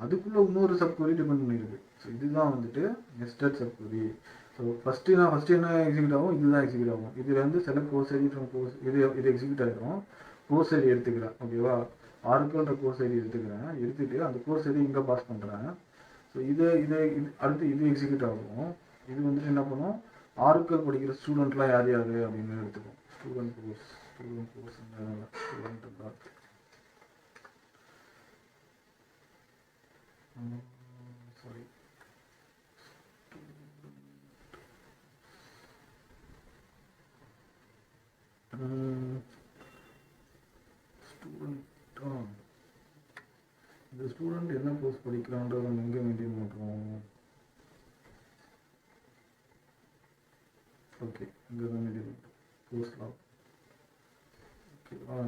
அதுக்குள்ளே இன்னொரு சப்கொரி டிபெண்ட் பண்ணியிருக்கு. ஸோ இதுதான் வந்துட்டு நெஸ்டட் சப்கொரி. ஸோ ஃபஸ்ட்டு என்ன எக்ஸிக்யூட் ஆகும், இதுதான் எக்ஸிக்யூட் ஆகும். இதில் வந்து select course ID from course இது எக்ஸிக்யூட் ஆகிடும். கோர்ஸ் ஐடி எடுத்துக்கிறேன். ஓகேவா? ஆர்க்குன்ற கோர்ஸ் ஐடி எடுத்துகிட்டு அந்த கோர்ஸ் ஐடி இங்கே பாஸ் பண்ணுறேன். ஸோ அடுத்து இது எக்ஸிக்யூட் ஆகும். இது வந்துட்டு என்ன பண்ணும், ஆர்க்கல் படிக்கிற ஸ்டூடெண்ட்லாம் யார் அப்படின்னு எடுத்துக்கும். ஸ்டூடெண்ட் கோர்ஸ் சாரி இந்த ஸ்டூடெண்ட் என்ன கோர்ஸ் படிக்கிறான்றத நம்ம எங்கே மெயின்டைன் பண்ணுறோம். ஓகே, இங்கே தான் மெயின்டைன் பண்ணுறோம். கோர்ஸ்லாம் ஓகேவா?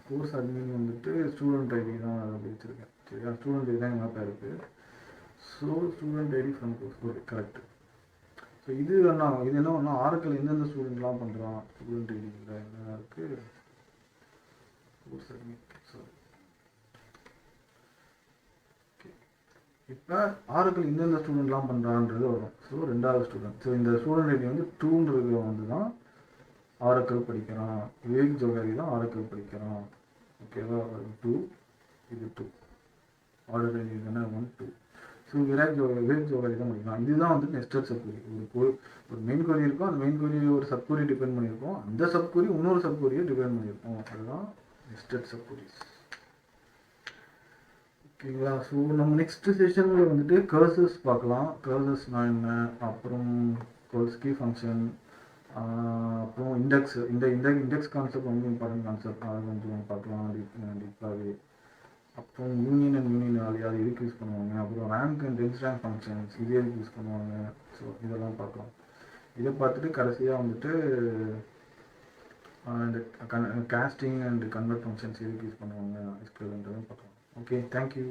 கோர்ஸ் அட்மின் வந்துட்டு ஸ்டூடெண்ட் ஐடி தான் அப்படி வச்சுருக்கேன். சரியா? ஸ்டூடெண்ட் ஐடி தான் எங்கள் மேப்பாக இருக்குது. So student ID from course. Okay, correct. So இது என்ன பண்ணால் ஆர்க்கல் எந்தெந்த ஸ்டூடெண்ட்லாம் பண்ணுறான் ஸ்டூடெண்ட் ஐடியில் என்ன இருக்குது. Course admin sorry. ஓகே, இப்போ ஆர்க்கல் எந்தெந்த ஸ்டூடெண்ட்லாம் பண்ணுறான்றது வரும். ஸோ ரெண்டாவது ஸ்டூடெண்ட். ஸோ இந்த ஸ்டூடெண்ட் ஐடி வந்து 2ன்றது வந்து தான் ஆரக்கல் படிக்கிறான். விவேக் ஜோகாரி தான் ஆரக்கல் படிக்கிறான். ஓகேவா? 2 இது 2 ஆர்டர் ஐடி தானே 1 2. ஸோ விவேக் ஜோகாரி தான் படிக்கிறான். இதுதான் வந்து நெஸ்டட் சப்கொரி. ஒரு மெயின் கொரி இருக்கும். அந்த மெயின் கொரி ஒரு சப்கொரி டிபெண்ட் பண்ணியிருக்கோம். அந்த சப்கொரி இன்னொரு சப்கொரியை டிபெண்ட் பண்ணியிருக்கோம். அதுதான் நெஸ்டட் சப்கொரிஸ். ஓகேங்களா? ஸோ நம்ம நெக்ஸ்ட் செஷனில் வந்துட்டு கர்சஸ் பார்க்கலாம். கர்சஸ்னா என்ன, அப்புறம் கீ ஃபங்க்ஷன், அப்புறம் இண்டெக்ஸ் கான்செப்ட் வந்து இம்பார்ட்டன்ட் கான்செப்ட். அதை கொஞ்சம் பார்க்கலாம் டீப்பாகவே. அப்புறம் யூனியன் அது எதுக்கு யூஸ் பண்ணுவாங்க, அப்புறம் rank and dense rank functions இது எதுக்கு யூஸ் பண்ணுவாங்க. ஸோ இதெல்லாம் பார்க்கலாம். இதை பார்த்துட்டு கடைசியாக வந்துட்டு இந்த காஸ்டிங் அண்ட் கன்வெர்ட் ஃபங்க்ஷன்ஸ் எதுக்கு யூஸ் பண்ணுவாங்க எஸ்கியூஎல்ன்றதை பார்க்கலாம். Okay, thank you.